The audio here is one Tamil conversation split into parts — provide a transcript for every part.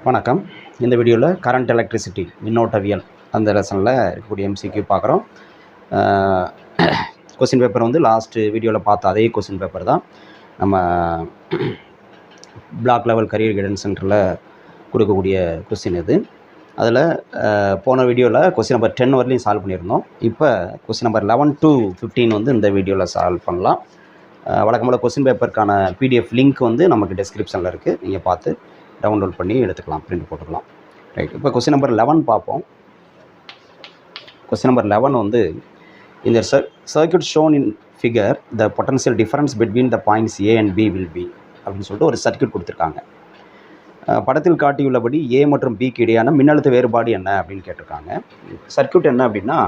வணக்கம். இந்த வீடியோவில் கரண்ட் எலக்ட்ரிசிட்டி மின்னோட்டவியல் அந்த லெசனில் இருக்கக்கூடிய எம்சிக்யூ பார்க்குறோம். கொஸ்டின் பேப்பர் வந்து லாஸ்ட்டு வீடியோவில் பார்த்த அதே கொஸ்டின் பேப்பர் தான் நம்ம பிளாக் லெவல் கரியர் கைடன்ஸ் சென்டரில் கொடுக்கக்கூடிய கொஸ்டின் இது. அதில் போன வீடியோவில் கொஸ்டின் நம்பர் 10 வரலையும் சால்வ் பண்ணியிருந்தோம். இப்போ கொஸ்டின் நம்பர் 11 to 15 வந்து இந்த வீடியோவில் சால்வ் பண்ணலாம். வழக்கம்போல் கொஸ்டின் பேப்பருக்கான பிடிஎஃப் லிங்க் வந்து நமக்கு டிஸ்கிரிப்ஷனில் இருக்குது. நீங்கள் பார்த்து டவுன்லோட் பண்ணி எடுத்துக்கலாம், பிரிண்ட் போட்டுக்கலாம். ரைட், இப்போ கொஸ்டின் நம்பர் 11 பார்ப்போம். கொஸ்டின் நம்பர் 11 வந்து இந்த circuit shown in figure the potential difference between the points A and B will be அப்படின்னு சொல்லிட்டு ஒரு சர்க்யூட் கொடுத்துருக்காங்க. படத்தில் காட்டியுள்ளபடி ஏ மற்றும் பிக்கு இடையான மின்னழுத்த வேறுபாடு என்ன அப்படின்னு கேட்டிருக்காங்க. சர்க்யூட் என்ன அப்படின்னா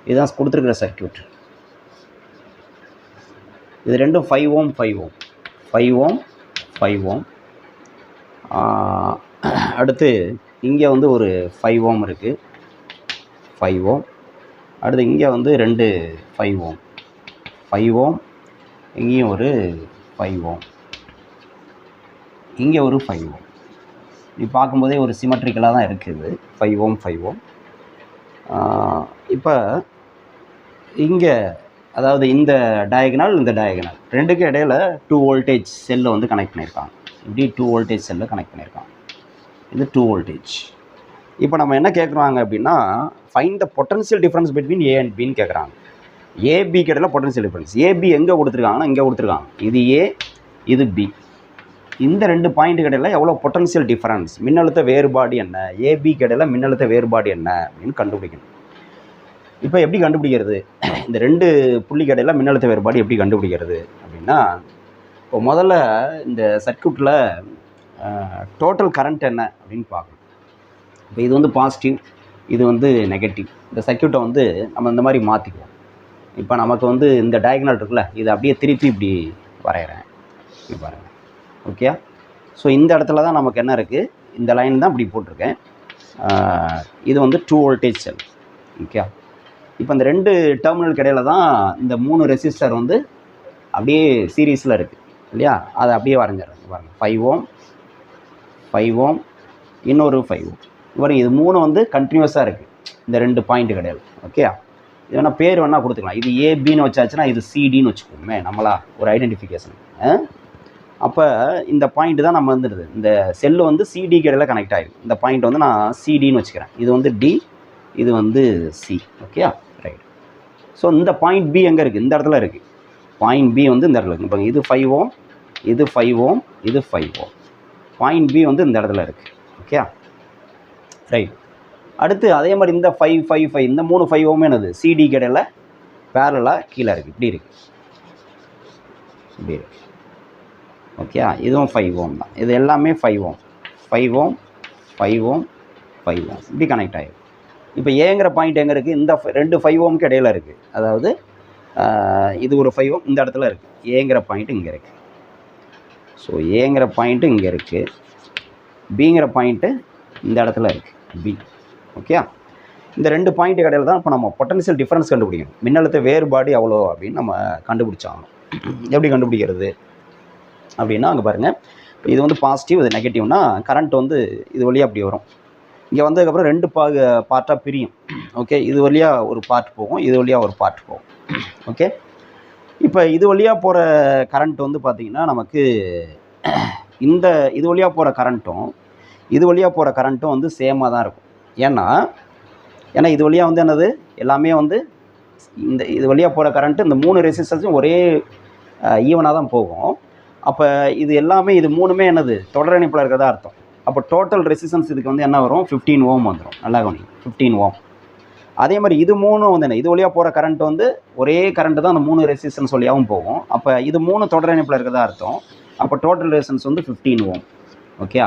இதுதான் கொடுத்துருக்கிற சர்க்யூட். இது ரெண்டும் 5 ohm 5 ohm 5 ohm 5 ohm. அடுத்து இங்கே வந்து ஒரு 5 ohm இருக்குது, 5 ohm. அடுத்து இங்கே வந்து 2 5 ohm 5 ohm. இங்கேயும் ஒரு 5 ohm, இங்கே ஒரு 5 ohm. இது பார்க்கும்போதே ஒரு சிமெட்ரிக்கலாக தான் இருக்குது, 5 ohm 5 ohm. இப்போ இங்கே அதாவது இந்த டயகனல் இந்த டயகனல் ரெண்டுக்கும் இடையில் 2 voltage செல்லை வந்து கனெக்ட் பண்ணியிருக்காங்க. இப்படி 2 voltage செல்லை கனெக்ட் பண்ணியிருக்காங்க. இது 2 voltage. இப்போ நம்ம என்ன கேட்குறாங்க அப்படின்னா find the potential difference between A and பின்னு கேட்குறாங்க. ஏபி இடையில பொட்டன்ஷியல் டிஃப்ரென்ஸ். ஏபி எங்கே கொடுத்துருக்காங்கன்னா இங்கே கொடுத்துருக்காங்க. இது ஏ, இது பி. இந்த ரெண்டு பாயிண்ட்டு இடையில எவ்வளோ பொட்டன்ஷியல் டிஃப்ரென்ஸ், மின்னழுத்த வேறுபாடு என்ன, ஏபி இடையில மின்னழுத்த வேறுபாடு என்ன அப்படின்னு கண்டுபிடிக்கணும். இப்போ எப்படி கண்டுபிடிக்கிறது? இந்த ரெண்டு புள்ளிக்கு இடையில மின்னழுத்த வேறுபாடு எப்படி கண்டுபிடிக்கிறது அப்படின்னா, இப்போ முதல்ல இந்த சர்க்யூட்டில் டோட்டல் கரண்ட் என்ன அப்படின்னு பார்க்கணும். இப்போ இது வந்து பாசிட்டிவ், இது வந்து நெகட்டிவ். இந்த சர்க்யூட்டை வந்து நம்ம இந்த மாதிரி மாற்றிக்குவோம். இப்போ நமக்கு வந்து இந்த டயகனல் இருக்குல்ல, இது அப்படியே திருப்பி இப்படி வரைகிறேன், இப்படி பாருங்கள். ஓகே, ஸோ இந்த இடத்துல தான் நமக்கு என்ன இருக்குது, இந்த லைன் தான் இப்படி போட்டிருக்கேன். இது வந்து 2 voltage செல். ஓகே, இப்போ இந்த ரெண்டு டெர்மினலுக்கு இடையில தான் இந்த 3 ரெசிஸ்டர் வந்து அப்படியே சீரீஸில் இருக்குது இல்லையா? அதை அப்படியே வரைஞ்சிடறேன் பாருங்கள். 5 ohm 5 ohm, இன்னொரு 5 ohm. பாருங்க, இது 3 வந்து கண்டினியூஸாக இருக்குது இந்த ரெண்டு பாயிண்ட்டு கிடையாது. ஓகே, இது வேணால் பேர் வேணால் கொடுத்துக்கலாம். இது ஏபின்னு வச்சாச்சுன்னா இது சிடின்னு வச்சுக்கோமே, நம்மளா ஒரு ஐடென்டிஃபிகேஷன். அப்போ இந்த பாயிண்ட் தான் நம்ம வந்துடுது. இந்த செல்லு வந்து சிடி இடையில கனெக்ட் ஆகிடும். இந்த பாயிண்ட் வந்து நான் சிடின்னு வச்சுக்கிறேன். இது வந்து டி, இது வந்து சி. Okay, right. ஸோ இந்த பாயிண்ட் பி எங்கே இருக்குது? இந்த இடத்துல இருக்குது. பாயிண்ட் பி வந்து இந்த இடத்துல இருக்குது. இப்போ இது 5 ohm, இது 5 ohm, இது 5 ohm. பாயிண்ட் பி வந்து இந்த இடத்துல இருக்குது. Okay, right. அடுத்து அதே மாதிரி இந்த 5 5 5 இந்த 3 5 ohm என்னது, சிடி இடையில பேரலாக கீழே இருக்குது, இப்படி இருக்குது, இப்படி இருக்குது. ஓகே, இதுவும் 5 ohm தான். இது எல்லாமே 5 ohm 5 ohm 5 ohm 5 ohm இப்படி கனெக்ட் ஆகிடும். இப்போ ஏங்கிற பாயிண்ட் எங்கே இருக்குது? இந்த ரெண்டு 5 ohmக்கு இடையில இருக்குது. அதாவது இது ஒரு 5 ohm இந்த இடத்துல இருக்குது. ஏங்கிற பாயிண்ட்டு இங்கே இருக்குது. ஸோ ஏங்கிற பாயிண்ட்டு இங்கே இருக்குது, பிங்கிற பாயிண்ட்டு இந்த இடத்துல இருக்குது, பி. ஓகே, இந்த ரெண்டு பாயிண்ட்டு இடையில தான் இப்போ நம்ம பொட்டன்ஷியல் டிஃப்ரென்ஸ் கண்டுபிடிக்கணும். மின்னழுத்த வேறுபாடு எவ்வளோ அப்படின்னு நம்ம கண்டுபிடிச்சாகணும். எப்படி கண்டுபிடிக்கிறது அப்படின்னா, அங்கே பாருங்கள், இது வந்து பாசிட்டிவ், இது நெகட்டிவ்னா கரண்ட் வந்து இது வழியாக அப்படி வரும். இங்கே வந்ததுக்கப்புறம் ரெண்டு பார்ட்டாக பிரியும். ஓகே, இது வழியாக ஒரு பார்ட் போகும், இது வழியாக ஒரு பார்ட் போகும். ஓகே, இப்போ இது வழியாக போகிற கரண்ட் வந்து பார்த்திங்கன்னா நமக்கு இந்த இது வழியாக போகிற கரண்ட்டும் இது வழியாக போகிற கரண்ட்டும் வந்து சேமாக தான் இருக்கும். ஏன்னா இது வழியாக வந்து என்னது, எல்லாமே வந்து இந்த இது வழியாக போகிற கரண்ட்டு இந்த 3 ரெசிஸ்டன்ஸும் ஒரே ஈவனாக தான் போகும். அப்போ இது எல்லாமே இது 3மே என்னது, தொடர் இணைப்பில் இருக்கிறதா அர்த்தம். அப்போ டோட்டல் ரெசிஸ்டன்ஸ் இதுக்கு வந்து என்ன வரும், 15 ohm வந்துடும். நல்லா கவனிங்க, 15 ohm. அதே மாதிரி இது 3 வந்து என்ன, இது வழியாக போகிற கரண்ட் வந்து ஒரே கரண்ட்டு தான் அந்த 3 ரெசிஸ்டன்ஸ் வழியாகவும் போகும். அப்போ இது 3 தொடர் இணைப்பில் இருக்கிறதா அர்த்தம். அப்போ டோட்டல் ரெசிஸ்டன்ஸ் வந்து 15 ohm. ஓகே,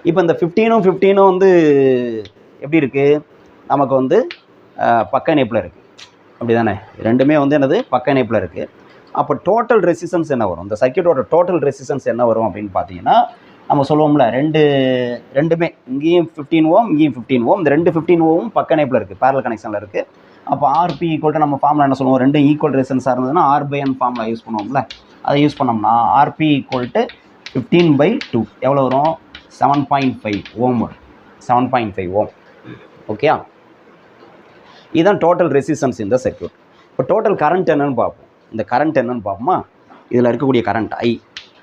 இப்போ இந்த 15 வந்து எப்படி இருக்குது, நமக்கு வந்து பக்க இணைப்பில் இருக்குது, அப்படி தானே? ரெண்டுமே வந்து என்னது, பக்க இணைப்பில் இருக்குது. அப்போ டோட்டல் ரெசிஸ்டன்ஸ் என்ன வரும், இந்த சர்க்யூட்டோட டோட்டல் ரெசிஸ்டன்ஸ் என்ன வரும் அப்படின்னு பார்த்தீங்கன்னா, நம்ம சொல்லுவோம்ல, ரெண்டுமே இங்கேயும் 15 ohm இங்கேயும் 15 ohm, இந்த ரெண்டு 15 ohm பக்க இணைப்பில் இருக்குது, பேரல் கனெக்ஷனில் இருக்குது. அப்போ RP ஈக்குவல் நம்ம ஃபார்முலா என்ன சொல்லுவோம், ரெண்டும் ஈக்குவல் ரெசிஸ்டன்ஸாக இருந்ததுன்னா R/N ஃபார்முலா யூஸ் பண்ணுவோம்ல. அதை யூஸ் பண்ணோம்னா RP ஈக்குவல் டு 15/2 எவ்வளோ வரும், 7.5 ஓம் வரும். 7.5 ஓம். ஓகே, இதுதான் டோட்டல் ரெசிஸ்டன்ஸ் இந்த சர்க்யூட். இப்போ டோட்டல் கரண்ட் என்னன்னு பார்ப்போம். இந்த கரண்ட் என்னன்னு பார்ப்போமா? இதில் இருக்கக்கூடிய கரண்ட் ஐ,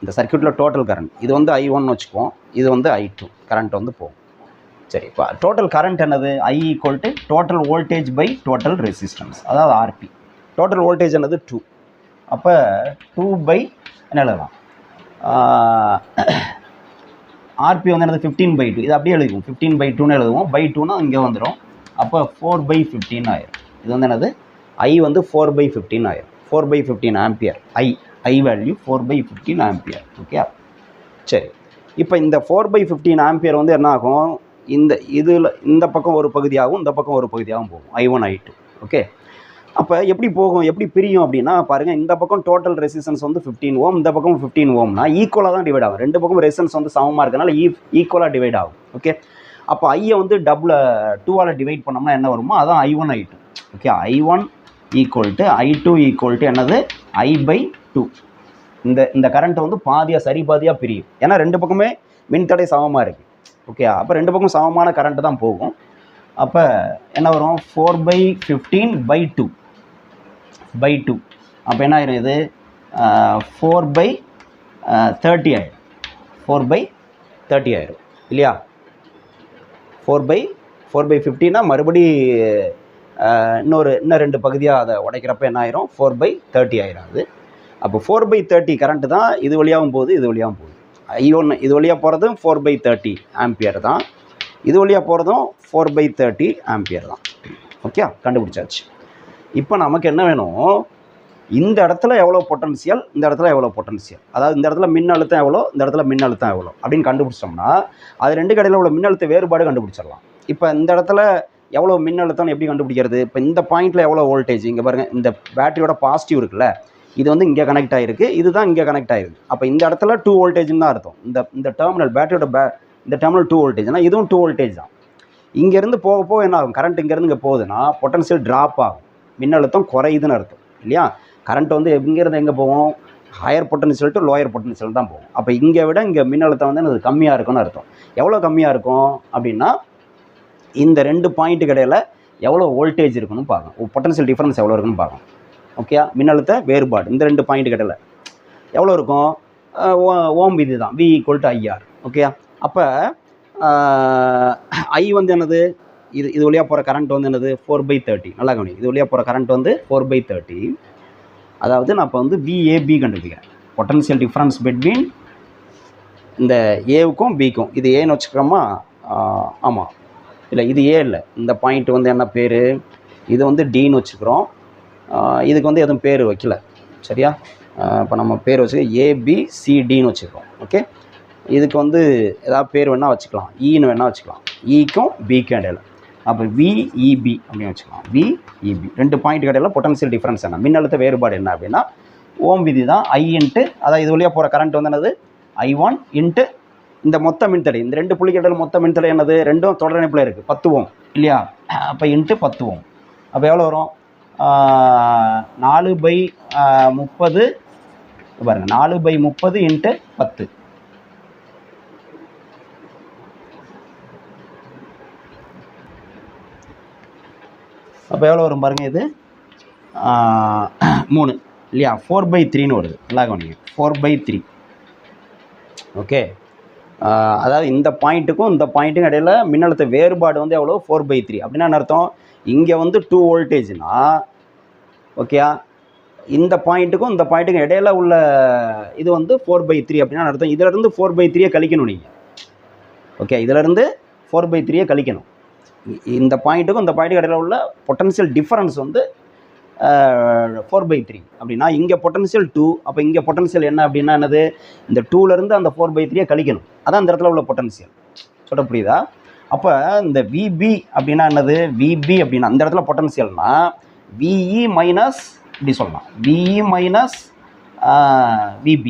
இந்த சர்க்யூட்டில் டோட்டல் கரண்ட் இது வந்து I1 வச்சுக்குவோம், இது வந்து I2 கரண்ட் வந்து போகும். சரி, இப்போ டோட்டல் கரண்ட் என்னது? I equal to total voltage by total resistance, அதாவது ஆர்பி. டோட்டல் வோல்டேஜ் என்னது? 2. அப்போ 2 பை என்ன எழுதலாம்? ஆர்பி வந்து என்னது? 15/2. இது அப்படியே எழுதுவோம், 15/2ன்னு எழுதுவோம். பை 2னா இங்கே வந்துடும். அப்போ 4/15 ஆயிரும். இது வந்து என்னது? I வந்து 4/15 ஆயிரும். 4/15 ampere. I value 4/15 ampere. Okay, சரி. இப்போ இந்த 4/15 ஆம்பியர் வந்து என்ன ஆகும்? இதில் இந்த பக்கம் ஒரு பகுதியாகவும் இந்த பக்கம் ஒரு பகுதியாகவும் போகும், I1 I2. ஓகே, அப்போ எப்படி போகும், எப்படி பிரியும் அப்படின்னா பாருங்கள், இந்த பக்கம் டோட்டல் ரெசிஸ்டன்ஸ் வந்து 15 ஓம், இந்த பக்கம் 15 ஓம்னா ஈக்குவலாக தான் டிவைட் ஆகும். ரெண்டு பக்கம் ரெசிஸ்டன்ஸ் வந்து சமமாக இருக்கனால ஈக்குவலாக டிவைட் ஆகும். ஓகே, அப்போ ஐயை வந்து 2ஆல் டிவைட் பண்ணோம்னா என்ன வருமோ அதான் I1 I2. Okay, I1 equal to I2 equal to என்னது? I/2. இந்த கரண்ட்டை வந்து சரி பாதியாக பிரியும். ஏன்னா ரெண்டு பக்கமே மின்தடை சமமாக இருக்குது. ஓகே, அப்போ ரெண்டு பக்கம் சமமான கரண்ட்டு தான் போகும். அப்போ என்ன வரும்? 4/15/2. அப்போ என்ன ஆயிரும்? இது 4/30 ஆயிரும். 4/30 ஆயிரும் இல்லையா? 4/15னா மறுபடி இன்னும் ரெண்டு பகுதியாக அதை உடைக்கிறப்ப என்ன ஆயிரும்? 4/30 ஆயிரும். அது அப்போ 4/30 கரண்ட்டு தான் இது வழியாகவும் போகுது, இது வழியாகவும் போகுது. I1 இது வழியாக போகிறதும் 4/30 ஆம்பியர் தான், இது வழியாக போகிறதும் 4/30 ஆம்பியர் தான். ஓகே, கண்டுபிடிச்சாச்சு. இப்போ நமக்கு என்ன வேணும்? இந்த இடத்துல எவ்வளோ பொட்டன்சியல், இந்த இடத்துல எவ்வளோ பொட்டன்சியல், அதாவது இந்த இடத்துல மின்னழுத்தம் எவ்வளோ, இந்த இடத்துல மின்னழுத்தம் எவ்வளோ அப்படின்னு கண்டுபிடிச்சோம்னா அது ரெண்டு கடையில் உள்ள மின்னழுத்த வேறுபாடு கண்டுபிடிச்சிடலாம். இப்போ இந்த இடத்துல எவ்வளோ மின்னழுத்தம் எப்படி கண்டுபிடிக்கிறது? இப்போ இந்த பாயிண்டில் எவ்வளோ வோல்டேஜ், இங்கே பாருங்கள், இந்த பேட்டரியோட பாசிட்டிவ் இருக்குல்ல, இது வந்து இங்கே கனெக்ட் ஆகிருக்கு, இதுதான் இங்கே கனெக்ட் ஆகிருக்கு. அப்போ இந்த இடத்துல 2 வோல்டேஜ்னு தான் அர்த்தம். இந்த டெர்மினல் பேட்டரியோட இந்த டெர்மினல் 2 வோல்டேஜ்னா இதுவும் 2 வோல்டேஜ் தான். இங்கேருந்து போக என்ன ஆகும்? கரண்ட் இங்கேருந்து இங்கே போகுதுன்னா பொட்டன்ஷியல் ட்ராப் ஆகும், மின்னழுத்தம் குறையுதுன்னு அர்த்தம் இல்லையா? கரண்ட் வந்து இங்கேருந்து எங்கே போகும்? Higher potential to lower potential தான் போகும். அப்போ இங்கே விட இங்கே மின்னழுத்தம் வந்து அது கம்மியாக இருக்குன்னு அர்த்தம். எவ்வளோ கம்மியாக இருக்கும் அப்படின்னா இந்த ரெண்டு பாயிண்ட்டுக்கு இடையில் எவ்வளோ வோல்டேஜ் இருக்குன்னு பார்க்கணும், பொட்டன்ஷியல் டிஃபரன்ஸ் எவ்வளோ இருக்குன்னு பார்க்கணும். ஓகே, மின்னழுத்த வேறுபாடு இந்த ரெண்டு பாயிண்ட்டுக்கு இடையில் எவ்வளோ இருக்கும்? ஓம் விதி தான், V equal to IR. Okay, அப்போ I வந்து என்னது? இது வழியாக போகிற கரண்ட் வந்து என்னது? 4/30. நல்லா கவனி, இது வழியாக போகிற கரண்ட் வந்து 4/30. அதாவது நான் இப்போ வந்து VAB கண்டுபிடிக்கிறேன், பொட்டன்ஷியல் டிஃப்ரென்ஸ் பிட்வீன் இந்த ஏவுக்கும் பிக்கும். இது ஏன்னு வச்சுக்கிறோமா? ஆமாம், இல்லை இது ஏ இல்லை, இந்த பாயிண்ட் வந்து என்ன பேர்? இது வந்து டின்னு வச்சுக்கிறோம். இதுக்கு வந்து எதுவும் பேர் வைக்கல, சரியா? இப்போ நம்ம பேர் வச்சுக்க ABCDன்னு வச்சுக்கிறோம். ஓகே, இதுக்கு வந்து ஏதாவது பேர் வேணால் வச்சுக்கலாம், ஈன்னு வேணால் வச்சுக்கலாம், ஈக்கும் பிக்கும் இடையில. அப்போ VEB அப்படின்னு வச்சுக்கலாம். VEB ரெண்டு பாயிண்ட் இடையில பொட்டன்ஷியல் டிஃபரன்ஸ் என்ன, மின்னழுத்த வேறுபாடு என்ன அப்படின்னா ஓம் விதி தான். அதாவது இது வழியாக போகிற கரண்ட் வந்து என்னது? I1 இன்ட்டு இந்த மொத்த மின்தடை, இந்த ரெண்டு புள்ளிக்கு இடையில மொத்த மின்தடை என்னது? ரெண்டும் தொடர் இணைப்பில் இருக்குது, 10 ஓம் இல்லையா? அப்போ இன்ட்டு 10 ஓம். அப்போ எவ்வளோ வரும்? 4/30 பாருங்கள், 4/30 இன்ட்டு 10. அப்போ எவ்வளோ வரும் பாருங்கள்? இது 3 இல்லையா? 4/3ன்னு வருது. நல்லா கவனிங்க, 4/3. ஓகே, அதாவது இந்த பாயிண்ட்டுக்கும் இந்த பாயிண்ட்டுக்கும் இடையில மின்னழுத்த வேறுபாடு வந்து எவ்வளோ? 4/3. அப்படின்னா என்ன அர்த்தம்? இங்கே வந்து 2 வோல்டேஜ்னா ஓகே, இந்த பாயிண்ட்டுக்கும் இந்த பாயிண்ட்டுக்கும் இடையில உள்ள இது வந்து 4/3 அப்படின்னா அர்த்தம். இதிலேருந்து 4/3 கழிக்கணும் நீங்கள். ஓகே, இதிலேருந்து 4/3 கழிக்கணும். இந்த பாயிண்ட்டுக்கும் இந்த பாயிண்ட்டுக்கு இடையில உள்ள பொட்டன்ஷியல் டிஃபரன்ஸ் வந்து 4/3 அப்படின்னா இங்கே பொட்டன்ஷியல் 2. அப்போ இங்கே பொட்டன்ஷியல் என்ன அப்படின்னா என்னது? இந்த 2லேருந்து அந்த 4/3 கழிக்கணும், அதான் இந்த இடத்துல உள்ள பொட்டன்ஷியல். சொல்ல புரியுதா? அப்போ இந்த VB அப்படின்னா என்னது? VB அப்படின்னா இந்த இடத்துல பொட்டன்ஷியல்னா VE மைனஸ் இப்படி சொல்லலாம், VE minus VB,